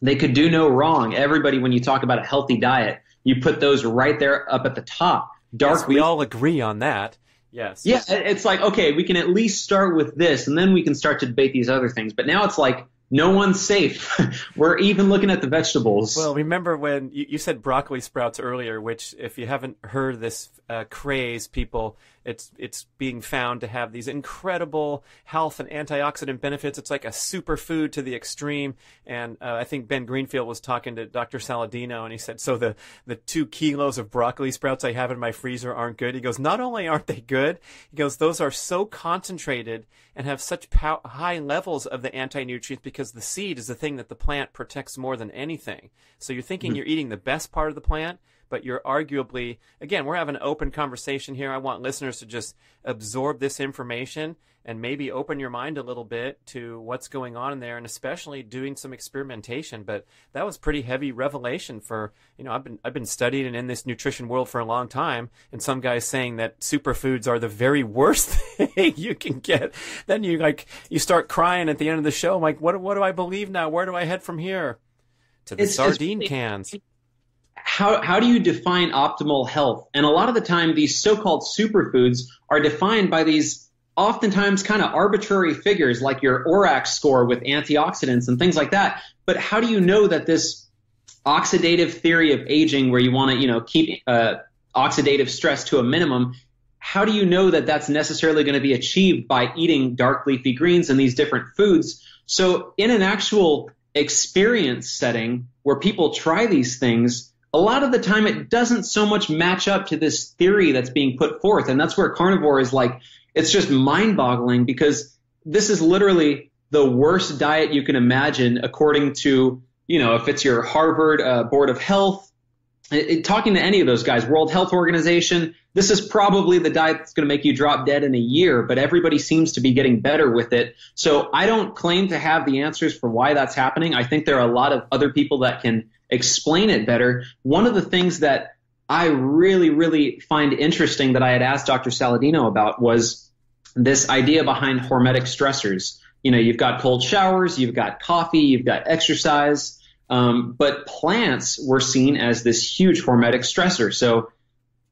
They could do no wrong. Everybody, when you talk about a healthy diet, you put those right there up at the top. Yes, we all agree on that. Yes. Yeah, it's like, okay, we can at least start with this, and then we can start to debate these other things. But now it's like, no one's safe. We're even looking at the vegetables. Well, remember when you said broccoli sprouts earlier, which if you haven't heard this craze, people it's being found to have these incredible health and antioxidant benefits. It's like a superfood to the extreme. And I think Ben Greenfield was talking to Dr. Saladino, and he said, so the 2 kilos of broccoli sprouts I have in my freezer aren't good. He goes, not only aren't they good, he goes, those are so concentrated and have such high levels of the anti-nutrients because the seed is the thing that the plant protects more than anything. So you're thinking you're eating the best part of the plant, but you're arguably, again, we're having an open conversation here. I want listeners to just absorb this information and maybe open your mind a little bit to what's going on in there, and especially doing some experimentation. But that was pretty heavy revelation for, I've been studying and in this nutrition world for a long time, and some guys saying that superfoods are the very worst thing you can get. Then you start crying at the end of the show. I'm like, what do I believe now? Where do I head from here? To the sardine cans. How do you define optimal health? And a lot of the time, these so-called superfoods are defined by these oftentimes kind of arbitrary figures like your ORAC score with antioxidants and things like that. But how do you know that this oxidative theory of aging, where you want to, keep oxidative stress to a minimum, how do you know that that's necessarily going to be achieved by eating dark leafy greens and these different foods? So in an actual experience setting where people try these things, a lot of the time it doesn't so much match up to this theory that's being put forth. And that's where carnivore is like, it's just mind-boggling, because this is literally the worst diet you can imagine according to, if it's your Harvard Board of Health, talking to any of those guys, World Health Organization, this is probably the diet that's going to make you drop dead in a year, but everybody seems to be getting better with it. So I don't claim to have the answers for why that's happening. I think there are a lot of other people that can explain it better. One of the things that I really, really find interesting that I had asked Dr. Saladino about was this idea behind hormetic stressors. You've got cold showers, you've got coffee, you've got exercise, but plants were seen as this huge hormetic stressor. So,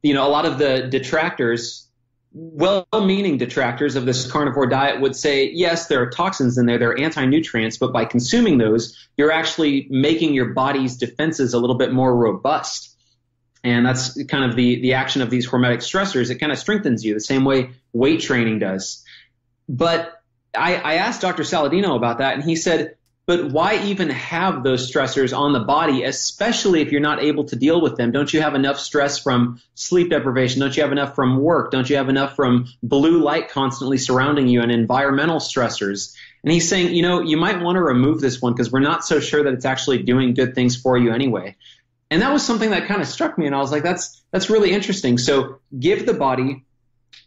a lot of the detractors, well-meaning detractors of this carnivore diet would say, yes, there are toxins in there, there are anti-nutrients, but by consuming those, you're actually making your body's defenses a little bit more robust. And that's kind of the action of these hormetic stressors. It kind of strengthens you the same way weight training does. But I asked Dr. Saladino about that, and he said, but why even have those stressors on the body, especially if you're not able to deal with them? Don't you have enough stress from sleep deprivation? Don't you have enough from work? Don't you have enough from blue light constantly surrounding you and environmental stressors? And he's saying, you might want to remove this one because we're not so sure that it's actually doing good things for you anyway. And that was something that kind of struck me, and I was like, that's really interesting. So give the body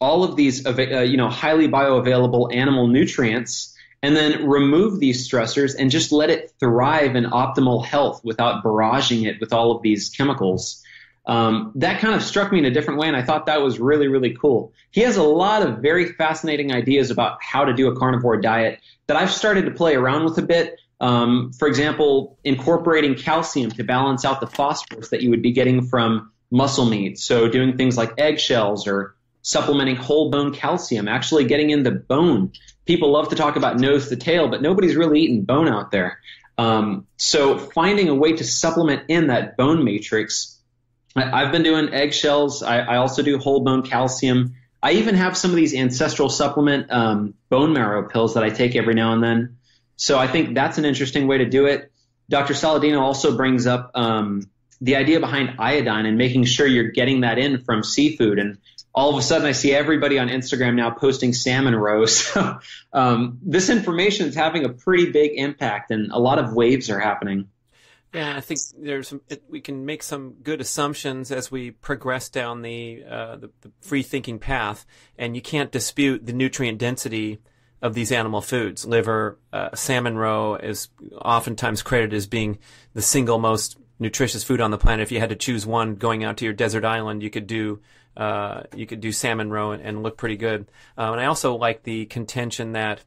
all of these, highly bioavailable animal nutrients, and then remove these stressors and just let it thrive in optimal health without barraging it with all of these chemicals. That kind of struck me in a different way, and I thought that was really, really cool. He has a lot of very fascinating ideas about how to do a carnivore diet that I've started to play around with a bit. For example, incorporating calcium to balance out the phosphorus that you would be getting from muscle meat. So doing things like eggshells or supplementing whole bone calcium, actually getting in the bone. People love to talk about nose to tail, but nobody's really eating bone out there. So finding a way to supplement in that bone matrix. I've been doing eggshells. I also do whole bone calcium. I even have some of these ancestral supplement bone marrow pills that I take every now and then. So I think that's an interesting way to do it. Dr. Saladino also brings up the idea behind iodine and making sure you're getting that in from seafood. And all of a sudden I see everybody on Instagram now posting salmon roe. So this information is having a pretty big impact, and a lot of waves are happening. Yeah, I think we can make some good assumptions as we progress down the free thinking path, and you can't dispute the nutrient density of these animal foods. Liver, salmon roe is oftentimes credited as being the single most nutritious food on the planet. If you had to choose one going out to your desert island, you could do salmon roe and look pretty good. And I also like the contention that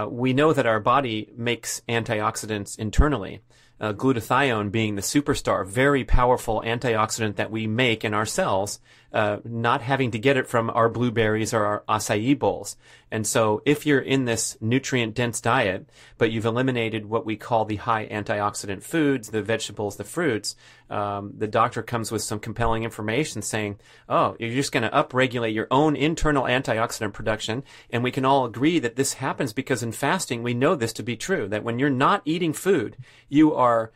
we know that our body makes antioxidants internally. glutathione being the superstar, very powerful antioxidant that we make in our cells, not having to get it from our blueberries or our acai bowls. And so if you're in this nutrient-dense diet, but you've eliminated what we call the high antioxidant foods, the vegetables, the fruits, the doctor comes with some compelling information saying, oh, you're just going to upregulate your own internal antioxidant production. And we can all agree that this happens because in fasting, we know this to be true, that when you're not eating food, your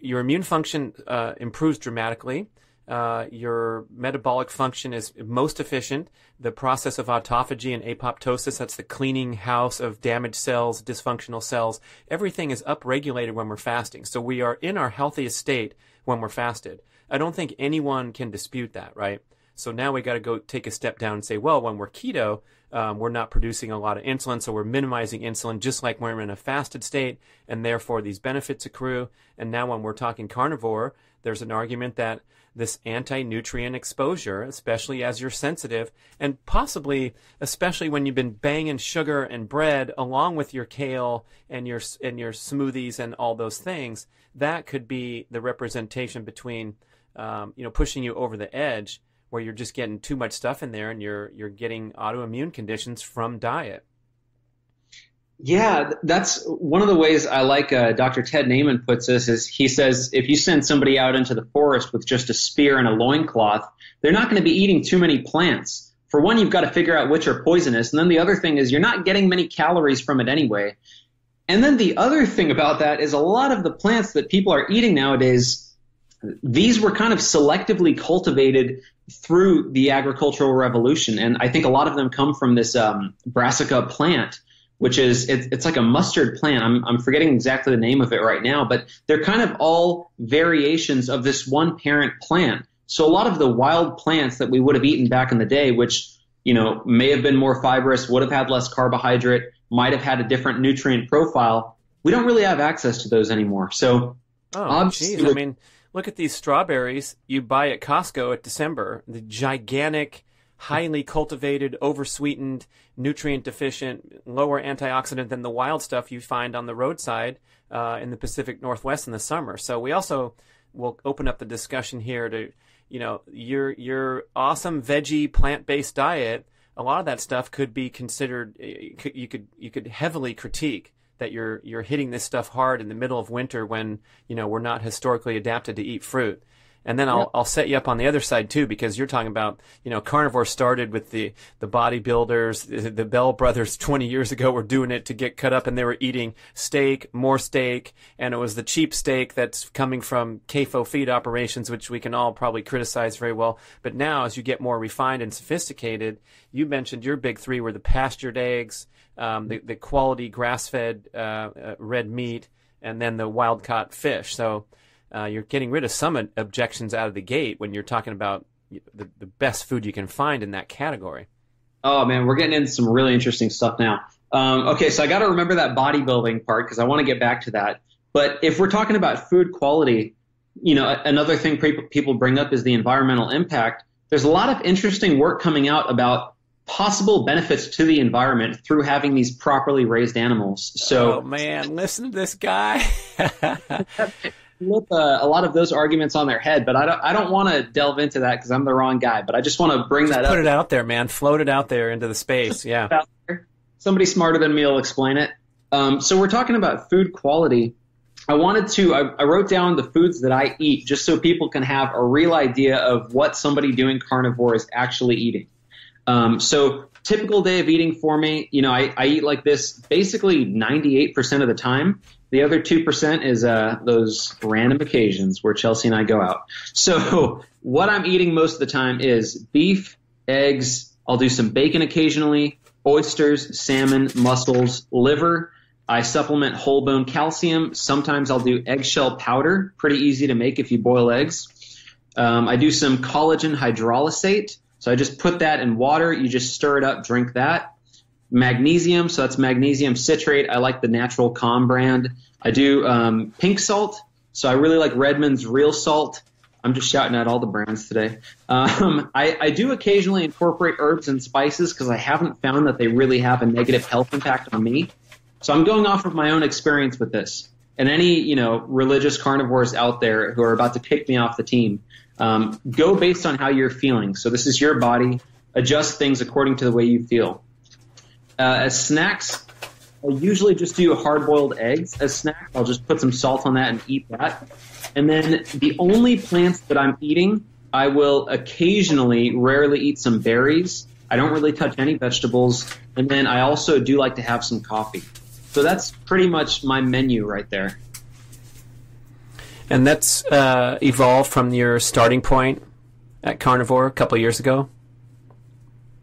immune function improves dramatically. Your metabolic function is most efficient. The process of autophagy and apoptosis, that's the cleaning house of damaged cells, dysfunctional cells, everything is upregulated when we're fasting. So we are in our healthiest state when we're fasted. I don't think anyone can dispute that, right? So now we got to go take a step down and say, well, when we're keto, we're not producing a lot of insulin, so we're minimizing insulin just like when we're in a fasted state, and therefore these benefits accrue. And now when we're talking carnivore, there's an argument that this anti-nutrient exposure, especially as you're sensitive, and possibly especially when you've been banging sugar and bread along with your kale and your smoothies and all those things, that could be the representation between pushing you over the edge, where you're just getting too much stuff in there and you're getting autoimmune conditions from diet. Yeah, that's one of the ways I like Dr. Ted Naiman puts this is he says if you send somebody out into the forest with just a spear and a loincloth, they're not going to be eating too many plants. For one, you've got to figure out which are poisonous. And then the other thing is you're not getting many calories from it anyway. And then the other thing about that is a lot of the plants that people are eating nowadays, these were kind of selectively cultivated through the agricultural revolution. And I think a lot of them come from this brassica plant, which is it's like a mustard plant. I'm forgetting exactly the name of it right now, but they're kind of all variations of this one parent plant. So a lot of the wild plants that we would have eaten back in the day, which may have been more fibrous, would have had less carbohydrate, might have had a different nutrient profile, we don't really have access to those anymore. So, geez, I mean, look at these strawberries you buy at Costco at December, the gigantic, highly cultivated, oversweetened, nutrient deficient, lower antioxidant than the wild stuff you find on the roadside in the Pacific Northwest in the summer. So we also will open up the discussion here to, your awesome veggie plant-based diet. A lot of that stuff could be considered, you could heavily critique that you're hitting this stuff hard in the middle of winter when, we're not historically adapted to eat fruit. And then I'll set you up on the other side too, because you're talking about, carnivore started with the bodybuilders, the Bell brothers 20 years ago were doing it to get cut up, and they were eating steak, more steak, and it was the cheap steak that's coming from CAFO feed operations, which we can all probably criticize very well. But now, as you get more refined and sophisticated, you mentioned your big three were the pastured eggs, the quality grass-fed red meat, and then the wild-caught fish. So you're getting rid of some objections out of the gate when you're talking about the best food you can find in that category. Oh, man, we're getting into some really interesting stuff now. Okay, so I got to remember that bodybuilding part because I want to get back to that. But if we're talking about food quality, another thing people bring up is the environmental impact. There's a lot of interesting work coming out about possible benefits to the environment through having these properly raised animals. So, oh, man, listen to this guy. Flip a lot of those arguments on their head, but I don't want to delve into that because I'm the wrong guy. But I just want to bring that up. Put it out there, man. Float it out there into the space. Yeah. Somebody smarter than me will explain it. So we're talking about food quality. I wrote down the foods that I eat just so people can have a real idea of what somebody doing carnivore is actually eating. So typical day of eating for me, I eat like this basically 98% of the time. The other 2% is those random occasions where Chelsea and I go out. So what I'm eating most of the time is beef, eggs. I'll do some bacon occasionally, oysters, salmon, mussels, liver. I supplement whole bone calcium. Sometimes I'll do eggshell powder. Pretty easy to make if you boil eggs. I do some collagen hydrolysate. So I just put that in water. You just stir it up, drink that. Magnesium, so that's magnesium citrate. I like the Natural Calm brand. I do pink salt, so I really like Redmond's Real Salt. I'm just shouting out all the brands today. I do occasionally incorporate herbs and spices because I haven't found that they really have a negative health impact on me. So I'm going off of my own experience with this. and any, religious carnivores out there who are about to kick me off the team, go based on how you're feeling. So this is your body. Adjust things according to the way you feel. As snacks, I usually just do hard-boiled eggs as snacks. I'll just put some salt on that and eat that. And then the only plants that I'm eating, I will occasionally, rarely eat some berries. I don't really touch any vegetables. And then I also do like to have some coffee. So that's pretty much my menu right there. And that's evolved from your starting point at Carnivore a couple of years ago?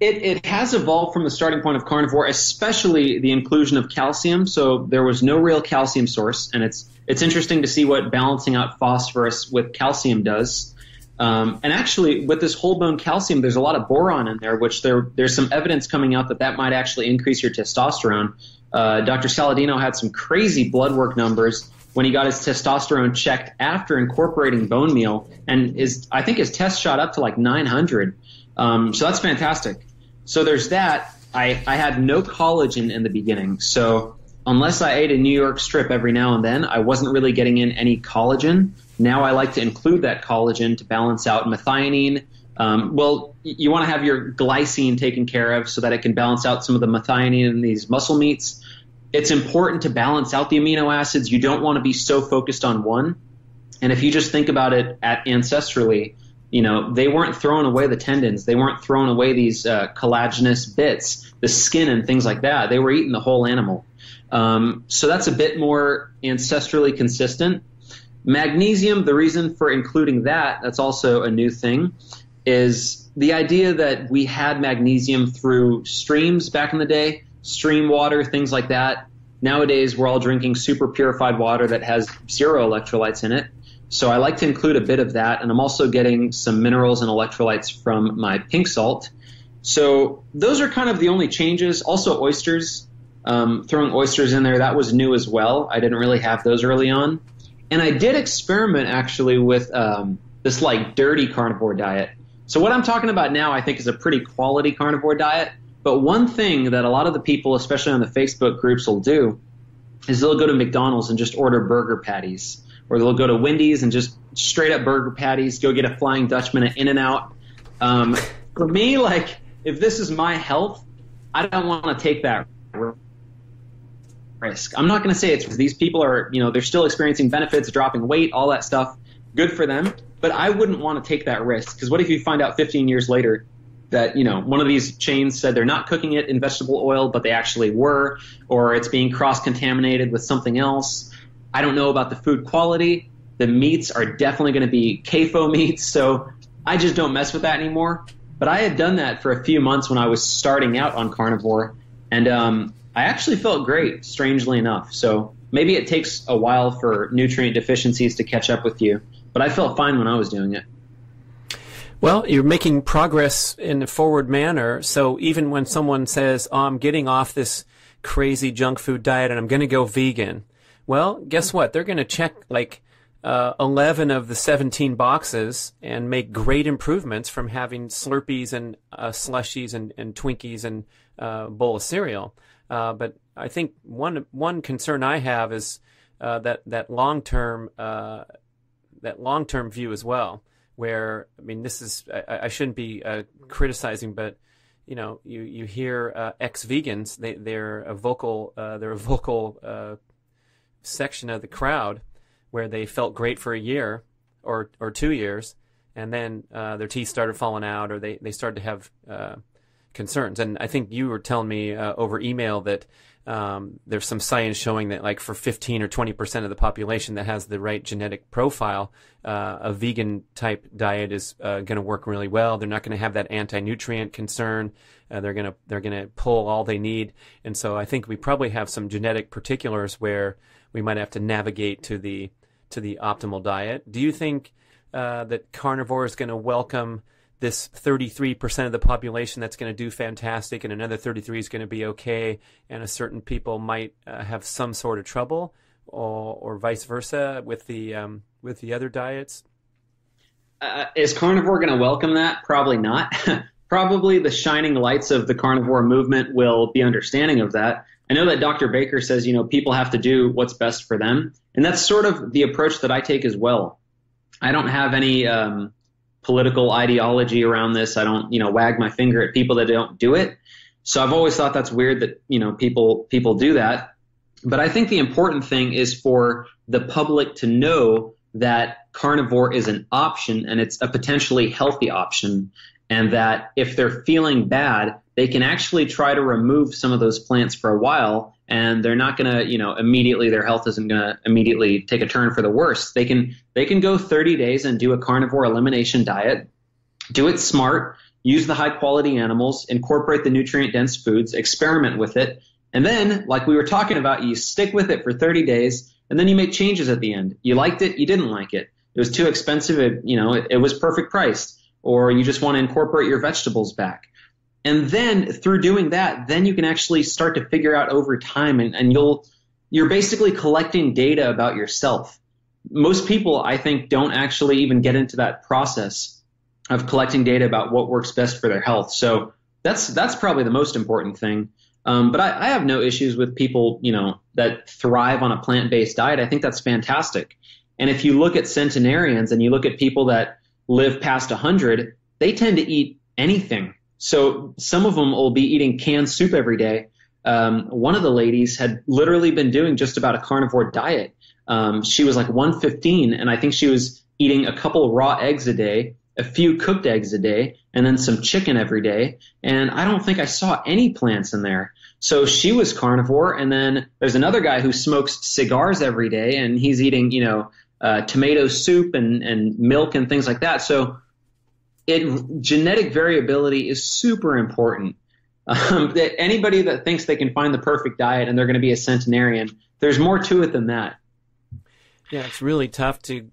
It has evolved from the starting point of Carnivore, especially the inclusion of calcium. So there was no real calcium source, and it's interesting to see what balancing out phosphorus with calcium does. And actually, with this whole bone calcium, there's a lot of boron in there, which there's some evidence coming out that might actually increase your testosterone. Dr. Saladino had some crazy blood work numbers when he got his testosterone checked after incorporating bone meal, and I think his test shot up to like 900. So that's fantastic. So there's that. I had no collagen in the beginning, so unless I ate a New York strip every now and then, I wasn't really getting in any collagen. Now I like to include that collagen to balance out methionine. You want to have your glycine taken care of so that it can balance out some of the methionine in these muscle meats. It's important to balance out the amino acids. You don't want to be so focused on one. And if you just think about it ancestrally, they weren't throwing away the tendons. They weren't throwing away these collagenous bits, the skin and things like that. They were eating the whole animal. So that's a bit more ancestrally consistent. Magnesium, the reason for including that's also a new thing, is the idea that we had magnesium through streams back in the day, stream water, things like that. Nowadays, we're all drinking super purified water that has 0 electrolytes in it. So I like to include a bit of that, and I'm also getting some minerals and electrolytes from my pink salt. So those are kind of the only changes. Also oysters, throwing oysters in there, that was new as well. I didn't really have those early on. And I did experiment actually with this like dirty carnivore diet. So what I'm talking about now I think is a pretty quality carnivore diet. But one thing that a lot of the people, especially on the Facebook groups, will do is they'll go to McDonald's and just order burger patties. Or they'll go to Wendy's and just straight up burger patties, go get a Flying Dutchman at In-N-Out. For me, like, if this is my health, I don't want to take that risk. I'm not going to say it's these people are, they're still experiencing benefits, dropping weight, all that stuff. Good for them. But I wouldn't want to take that risk, because what if you find out 15 years later that, one of these chains said they're not cooking it in vegetable oil, but they actually were, or it's being cross-contaminated with something else. I don't know about the food quality. The meats are definitely going to be CAFO meats, so I just don't mess with that anymore. But I had done that for a few months when I was starting out on Carnivore, and I actually felt great, strangely enough. So maybe it takes a while for nutrient deficiencies to catch up with you, but I felt fine when I was doing it. Well, you're making progress in a forward manner, so even when someone says, I'm getting off this crazy junk food diet and I'm going to go vegan, well, guess what? They're going to check like 11 of the 17 boxes and make great improvements from having Slurpees and slushies and Twinkies and a bowl of cereal. But I think one concern I have is that long-term view as well, where, I mean, this is, I shouldn't be criticizing, but you hear ex-vegans, they're a vocal section of the crowd where they felt great for a year or 2 years, and then their teeth started falling out, or they started to have concerns. And I think you were telling me over email that there's some science showing that like for 15 or 20% of the population that has the right genetic profile, a vegan type diet is going to work really well. They're not going to have that anti-nutrient concern. They're going to pull all they need. And so I think we probably have some genetic particulars where we might have to navigate to the optimal diet. Do you think that Carnivore is going to welcome this 33% of the population that's going to do fantastic, and another 33 is going to be okay, and a certain people might have some sort of trouble, or vice versa with the other diets? Is Carnivore going to welcome that? Probably not. Probably the shining lights of the carnivore movement will be understanding of that. I know that Dr. Baker says, people have to do what's best for them. And that's sort of the approach that I take as well. I don't have any political ideology around this. I don't, wag my finger at people that don't do it. So I've always thought that's weird that, people do that. But I think the important thing is for the public to know that carnivore is an option and it's a potentially healthy option, and that if they're feeling bad, they can actually try to remove some of those plants for a while, and they're not going to, immediately, their health isn't going to immediately take a turn for the worse. They can go 30 days and do a carnivore elimination diet, do it smart, use the high quality animals, incorporate the nutrient dense foods, experiment with it. And then, like we were talking about, you stick with it for 30 days, and then you make changes at the end. You liked it, you didn't like it. It was too expensive, it was perfect priced, or you just want to incorporate your vegetables back. And then through doing that, then you can actually start to figure out over time, and you're basically collecting data about yourself. Most people, I think, don't actually even get into that process of collecting data about what works best for their health. So that's probably the most important thing. But I have no issues with people, that thrive on a plant-based diet. I think that's fantastic. And if you look at centenarians and you look at people that live past 100, they tend to eat anything. So some of them will be eating canned soup every day. One of the ladies had literally been doing just about a carnivore diet. She was like 115, and I think she was eating a couple raw eggs a day, a few cooked eggs a day, and then some chicken every day. And I don't think I saw any plants in there. So she was carnivore. And then there's another guy who smokes cigars every day, and he's eating, tomato soup and milk and things like that. So genetic variability is super important. That anybody that thinks they can find the perfect diet and they're going to be a centenarian, there's more to it than that. Yeah, it's really tough to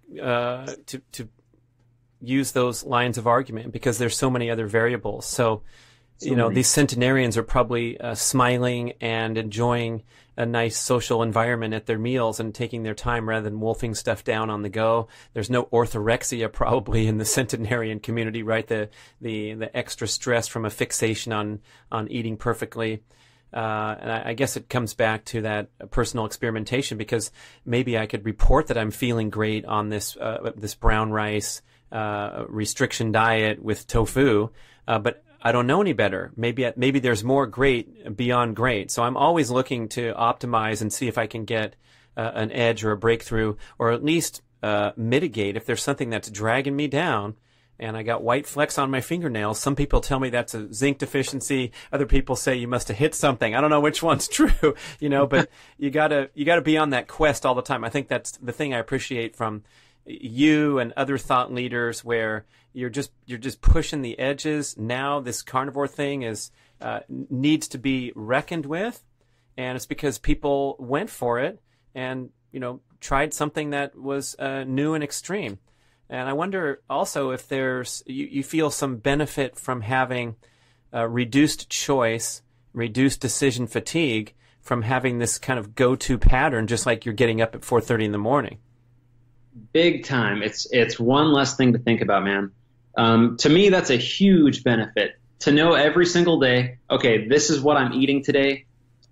use those lines of argument because there's so many other variables. So these centenarians are probably smiling and enjoying a nice social environment at their meals and taking their time rather than wolfing stuff down on the go. There's no orthorexia probably in the centenarian community, right? The extra stress from a fixation on eating perfectly. And I guess it comes back to that personal experimentation, because maybe I could report that I'm feeling great on this brown rice restriction diet with tofu, but I don't know any better. Maybe there's more great beyond great. So I'm always looking to optimize and see if I can get an edge or a breakthrough, or at least mitigate if there's something that's dragging me down. And I got white flecks on my fingernails. Some people tell me that's a zinc deficiency. Other people say you must have hit something. I don't know which one's true, but you gotta be on that quest all the time. I think that's the thing I appreciate from you and other thought leaders, where you're just pushing the edges. Now this carnivore thing needs to be reckoned with, and it's because people went for it and tried something that was new and extreme. And I wonder also if you feel some benefit from having reduced choice, reduced decision fatigue from having this kind of go-to pattern, just like you're getting up at 4:30 in the morning. Big time. It's one less thing to think about, man. To me, that's a huge benefit to know every single day, okay, this is what I'm eating today.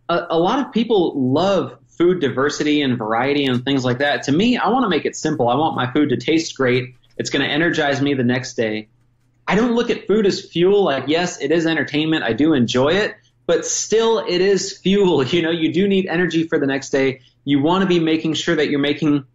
A lot of people love food diversity and variety and things like that. To me, I want to make it simple. I want my food to taste great. It's going to energize me the next day. I don't look at food as fuel. Like, yes, it is entertainment. I do enjoy it, but still it is fuel. You do need energy for the next day. You want to be making sure that you're making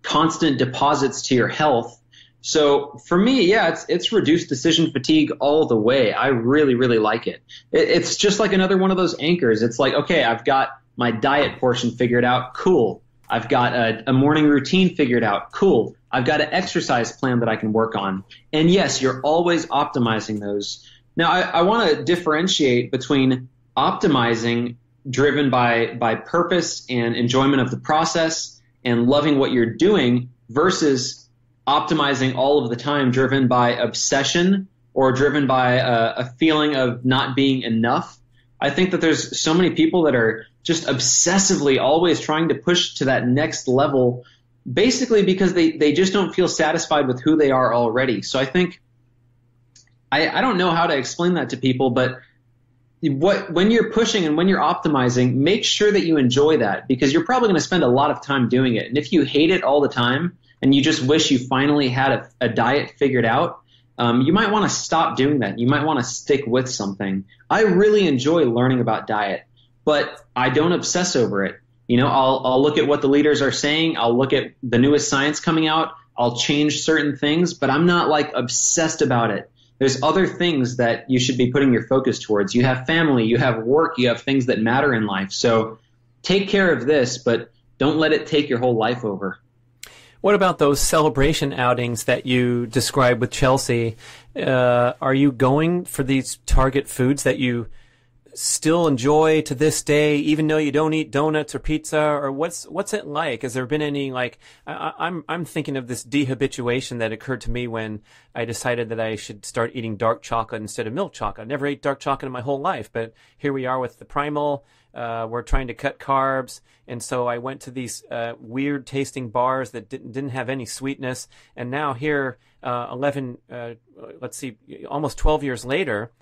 constant deposits to your health. So for me, yeah, it's reduced decision fatigue all the way. I really, really like it. It's just like another one of those anchors. It's like, okay, I've got my diet portion figured out. Cool. I've got a morning routine figured out. Cool. I've got an exercise plan that I can work on. And yes, you're always optimizing those. Now, I want to differentiate between optimizing driven by purpose and enjoyment of the process and loving what you're doing versus optimizing all of the time driven by obsession or driven by a feeling of not being enough. I think that there's so many people that are just obsessively always trying to push to that next level, basically because they just don't feel satisfied with who they are already. So I think I don't know how to explain that to people, but when you're pushing and when you're optimizing, make sure that you enjoy that, because you're probably going to spend a lot of time doing it. And if you hate it all the time and you just wish you finally had a diet figured out, you might want to stop doing that. You might want to stick with something. I really enjoy learning about diet, but I don't obsess over it. I'll look at what the leaders are saying. I'll look at the newest science coming out. I'll change certain things, but I'm not like obsessed about it. There's other things that you should be putting your focus towards. You have family, you have work, you have things that matter in life. So take care of this, but don't let it take your whole life over. What about those celebration outings that you described with Chelsea? Are you going for these target foods that you still enjoy to this day, even though you don't eat donuts or pizza? Or what's it like? Has there been any, like, I'm thinking of this dehabituation that occurred to me when I decided that I should start eating dark chocolate instead of milk chocolate. I never ate dark chocolate in my whole life, but here we are with the Primal. We're trying to cut carbs, and so I went to these weird tasting bars that didn't have any sweetness, and now here, almost 12 years later,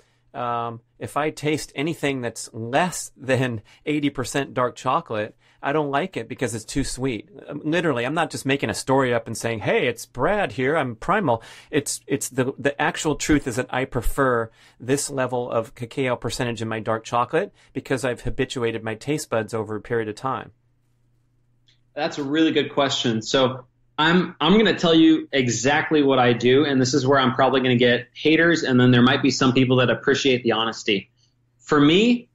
if I taste anything that's less than 80% dark chocolate, I don't like it because it's too sweet. Literally, I'm not just making a story up and saying, "Hey, it's B.rad here. I'm Primal." It's the actual truth is that I prefer this level of cacao percentage in my dark chocolate because I've habituated my taste buds over a period of time. That's a really good question. So I'm going to tell you exactly what I do, and this is where I'm probably going to get haters, and then there might be some people that appreciate the honesty. For me,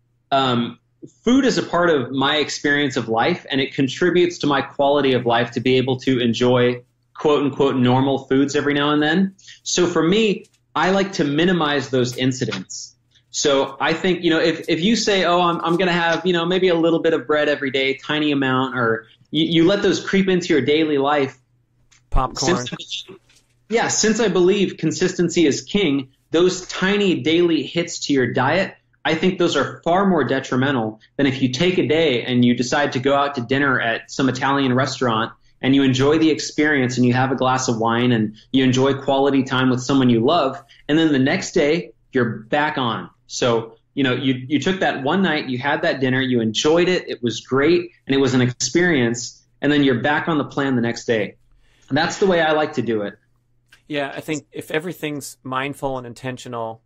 food is a part of my experience of life, and it contributes to my quality of life to be able to enjoy quote-unquote normal foods every now and then. So for me, I like to minimize those incidents. So I think, if you say, oh, I'm going to have, maybe a little bit of bread every day, tiny amount, or you let those creep into your daily life. Popcorn. Since I believe consistency is king, those tiny daily hits to your diet, I think those are far more detrimental than if you take a day and you decide to go out to dinner at some Italian restaurant and you enjoy the experience and you have a glass of wine and you enjoy quality time with someone you love, and then the next day you're back on. So, you took that one night, you had that dinner, you enjoyed it, it was great, and it was an experience, and then you're back on the plan the next day. And that's the way I like to do it. Yeah, I think if everything's mindful and intentional,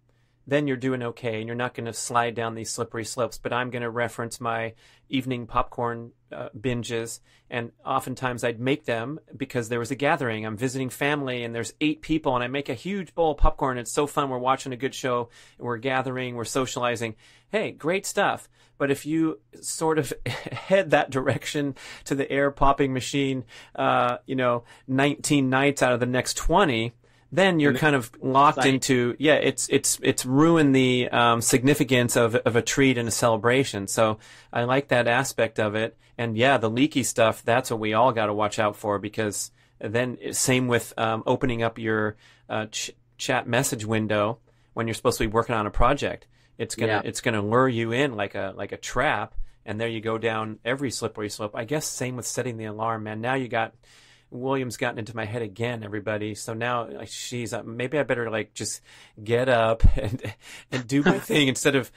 then you're doing okay, and you're not going to slide down these slippery slopes. But I'm going to reference my evening popcorn binges, and oftentimes I'd make them because there was a gathering. I'm visiting family, and there's 8 people, and I make a huge bowl of popcorn. It's so fun. We're watching a good show, and we're gathering, we're socializing. Hey, great stuff. But if you sort of head that direction to the air popping machine, 19 nights out of the next 20, then you're kind of locked into, it's ruined the significance of a treat and a celebration. So I like that aspect of it. And yeah, the leaky stuff, that's what we all got to watch out for, because then same with opening up your chat message window when you're supposed to be working on a project. It's gonna lure you in like a trap, and there you go down every slippery slope. I guess same with setting the alarm, man. Now William's gotten into my head again, everybody. So now, maybe I better just get up and do my thing instead of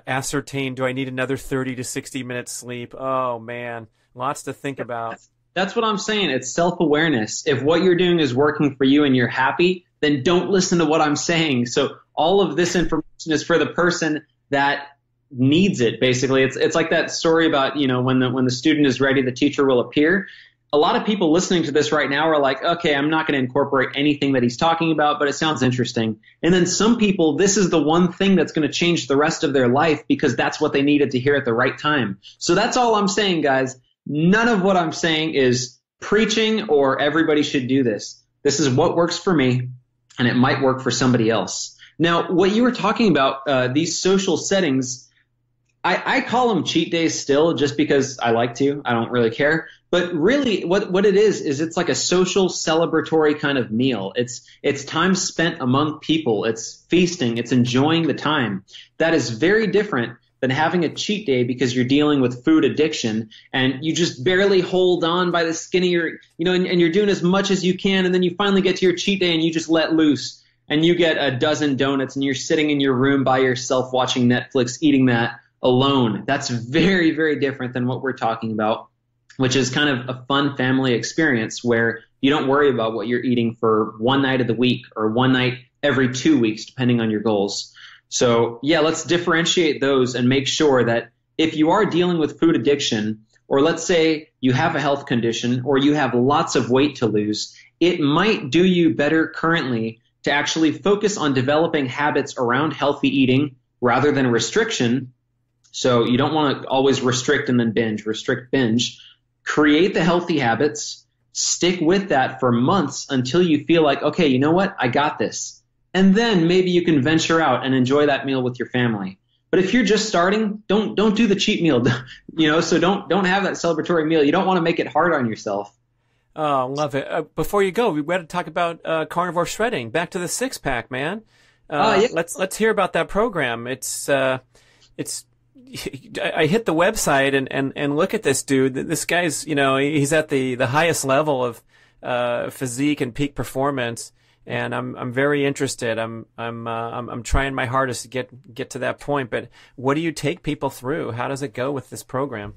ascertain, do I need another 30 to 60 minutes sleep? Oh man, lots to think about. That's what I'm saying. It's self-awareness. If what you're doing is working for you and you're happy, then don't listen to what I'm saying. So all of this information is for the person that needs it, basically. It's like that story about, when the student is ready, the teacher will appear. A lot of people listening to this right now are like, okay, I'm not going to incorporate anything that he's talking about, but it sounds interesting. And then some people, this is the one thing that's going to change the rest of their life because that's what they needed to hear at the right time. So that's all I'm saying, guys. None of what I'm saying is preaching or everybody should do this. This is what works for me, and it might work for somebody else. Now, what you were talking about, these social settings, I call them cheat days still just because I like to. I don't really care. But really what it is it's like a social celebratory kind of meal. It's time spent among people. It's feasting. It's enjoying the time. That is very different than having a cheat day because you're dealing with food addiction and you just barely hold on by the skin of your, and you're doing as much as you can, and then you finally get to your cheat day and you just let loose. and you get a dozen donuts and you're sitting in your room by yourself watching Netflix, eating that alone. That's very, very different than what we're talking about, which is kind of a fun family experience where you don't worry about what you're eating for one night of the week or one night every 2 weeks, depending on your goals. So yeah, let's differentiate those and make sure that if you are dealing with food addiction, or let's say you have a health condition or you have lots of weight to lose, it might do you better currently to actually focus on developing habits around healthy eating rather than restriction. So you don't want to always restrict and then binge, restrict, binge. Create the healthy habits, stick with that for months until you feel like, okay, you know what? I got this. And then maybe you can venture out and enjoy that meal with your family. But if you're just starting, don't do the cheat meal, so don't have that celebratory meal. You don't want to make it hard on yourself. Oh, love it. Before you go, we got to talk about carnivore shredding. Back to the six-pack, man. Yeah. Let's hear about that program. I hit the website and look at this dude. This guy's, he's at the highest level of physique and peak performance, and I'm very interested. I'm trying my hardest to get to that point. But what do you take people through? How does it go with this program?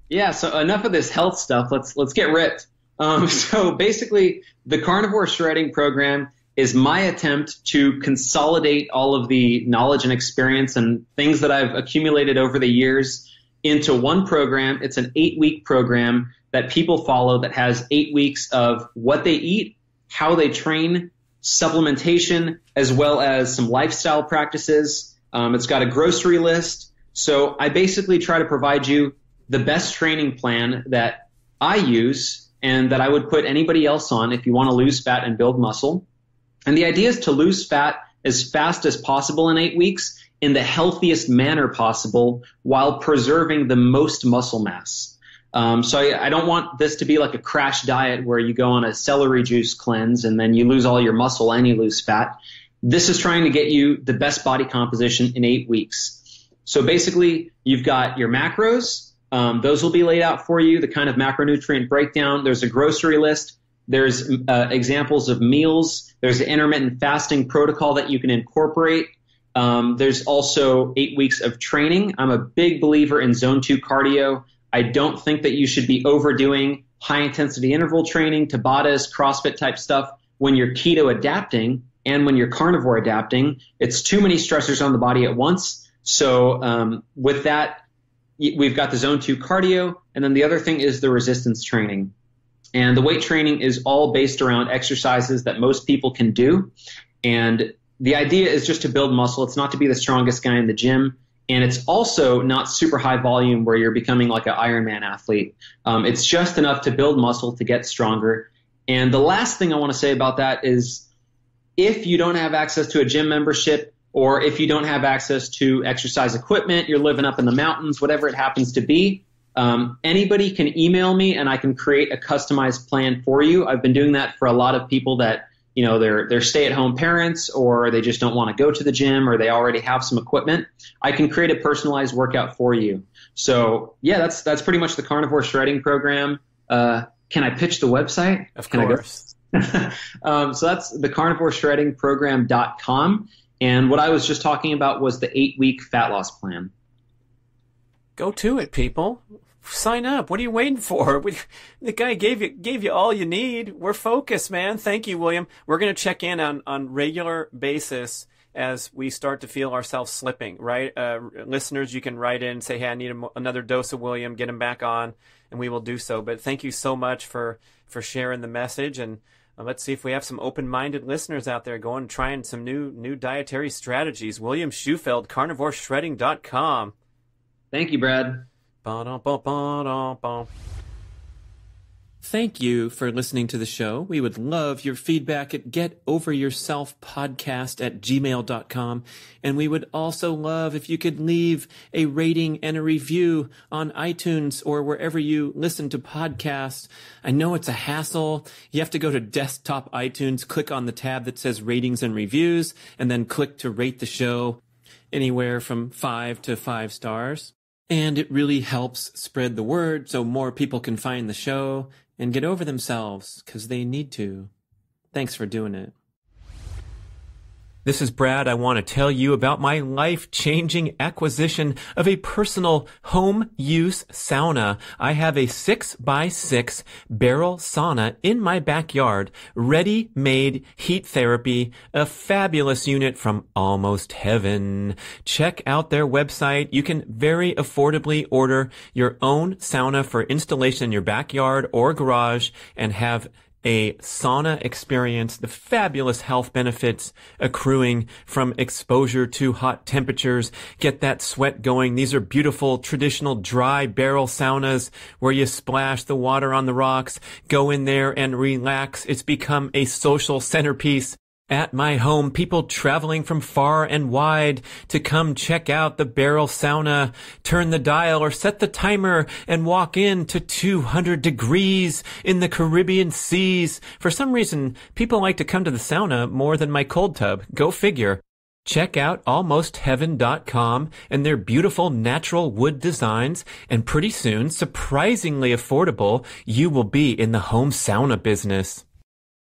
Yeah. So enough of this health stuff. Let's get ripped. So basically, the carnivore shredding program is my attempt to consolidate all of the knowledge and experience and things that I've accumulated over the years into one program. It's an 8-week program that people follow that has 8 weeks of what they eat, how they train, supplementation, as well as some lifestyle practices. It's got a grocery list. So I basically try to provide you the best training plan that I use and that I would put anybody else on if you want to lose fat and build muscle. And the idea is to lose fat as fast as possible in 8 weeks in the healthiest manner possible while preserving the most muscle mass. So I don't want this to be like a crash diet where you go on a celery juice cleanse and then you lose all your muscle and you lose fat. This is trying to get you the best body composition in 8 weeks. So basically, you've got your macros. Those will be laid out for you, the kind of macronutrient breakdown. There's a grocery list. There's examples of meals. There's an intermittent fasting protocol that you can incorporate. There's also 8 weeks of training. I'm a big believer in zone 2 cardio. I don't think that you should be overdoing high-intensity interval training, Tabatas, CrossFit type stuff when you're keto adapting and when you're carnivore adapting. It's too many stressors on the body at once. So with that, we've got the zone 2 cardio, and then the other thing is the resistance training. And the weight training is all based around exercises that most people can do. And the idea is just to build muscle. It's not to be the strongest guy in the gym. And it's also not super high volume where you're becoming like an Ironman athlete. It's just enough to build muscle to get stronger. And the last thing I want to say about that is if you don't have access to a gym membership, or if you don't have access to exercise equipment, you're living up in the mountains, whatever it happens to be, anybody can email me and I can create a customized plan for you. I've been doing that for a lot of people that, they're stay-at-home parents, or they just don't want to go to the gym, or they already have some equipment. I can create a personalized workout for you. So yeah, that's pretty much the carnivore shredding program. Can I pitch the website? Of course. So that's the carnivoreshreddingprogram.com. And what I was just talking about was the 8-week fat loss plan. Go to it, people. Sign up. What are you waiting for? The guy gave you all you need. We're focused, man. Thank you, William. We're going to check in on regular basis as we start to feel ourselves slipping, right? Listeners, you can write in and say, hey, I need another dose of William. Get him back on, and we will do so. But thank you so much for sharing the message, and let's see if we have some open-minded listeners out there going and trying some new dietary strategies. William Shewfelt, carnivoreshredding.com. Thank you, Brad. Ba-dum-bum-ba-dum-bum. Thank you for listening to the show. We would love your feedback at getoveryourselfpodcast@gmail.com. And we would also love if you could leave a rating and a review on iTunes or wherever you listen to podcasts. I know it's a hassle. You have to go to desktop iTunes, click on the tab that says ratings and reviews, and then click to rate the show anywhere from 5 to 5 stars. And it really helps spread the word so more people can find the show and get over themselves, because they need to. Thanks for doing it. This is Brad. I want to tell you about my life-changing acquisition of a personal home-use sauna. I have a 6x6 barrel sauna in my backyard, ready-made heat therapy, a fabulous unit from Almost Heaven. Check out their website. You can very affordably order your own sauna for installation in your backyard or garage and have a sauna experience, the fabulous health benefits accruing from exposure to hot temperatures. Get that sweat going. These are beautiful traditional dry barrel saunas where you splash the water on the rocks, go in there and relax. It's become a social centerpiece at my home. People traveling from far and wide to come check out the barrel sauna, turn the dial or set the timer and walk in to 200 degrees in the Caribbean seas. For some reason, people like to come to the sauna more than my cold tub. Go figure. Check out almostheaven.com and their beautiful natural wood designs, and pretty soon, surprisingly affordable, you will be in the home sauna business.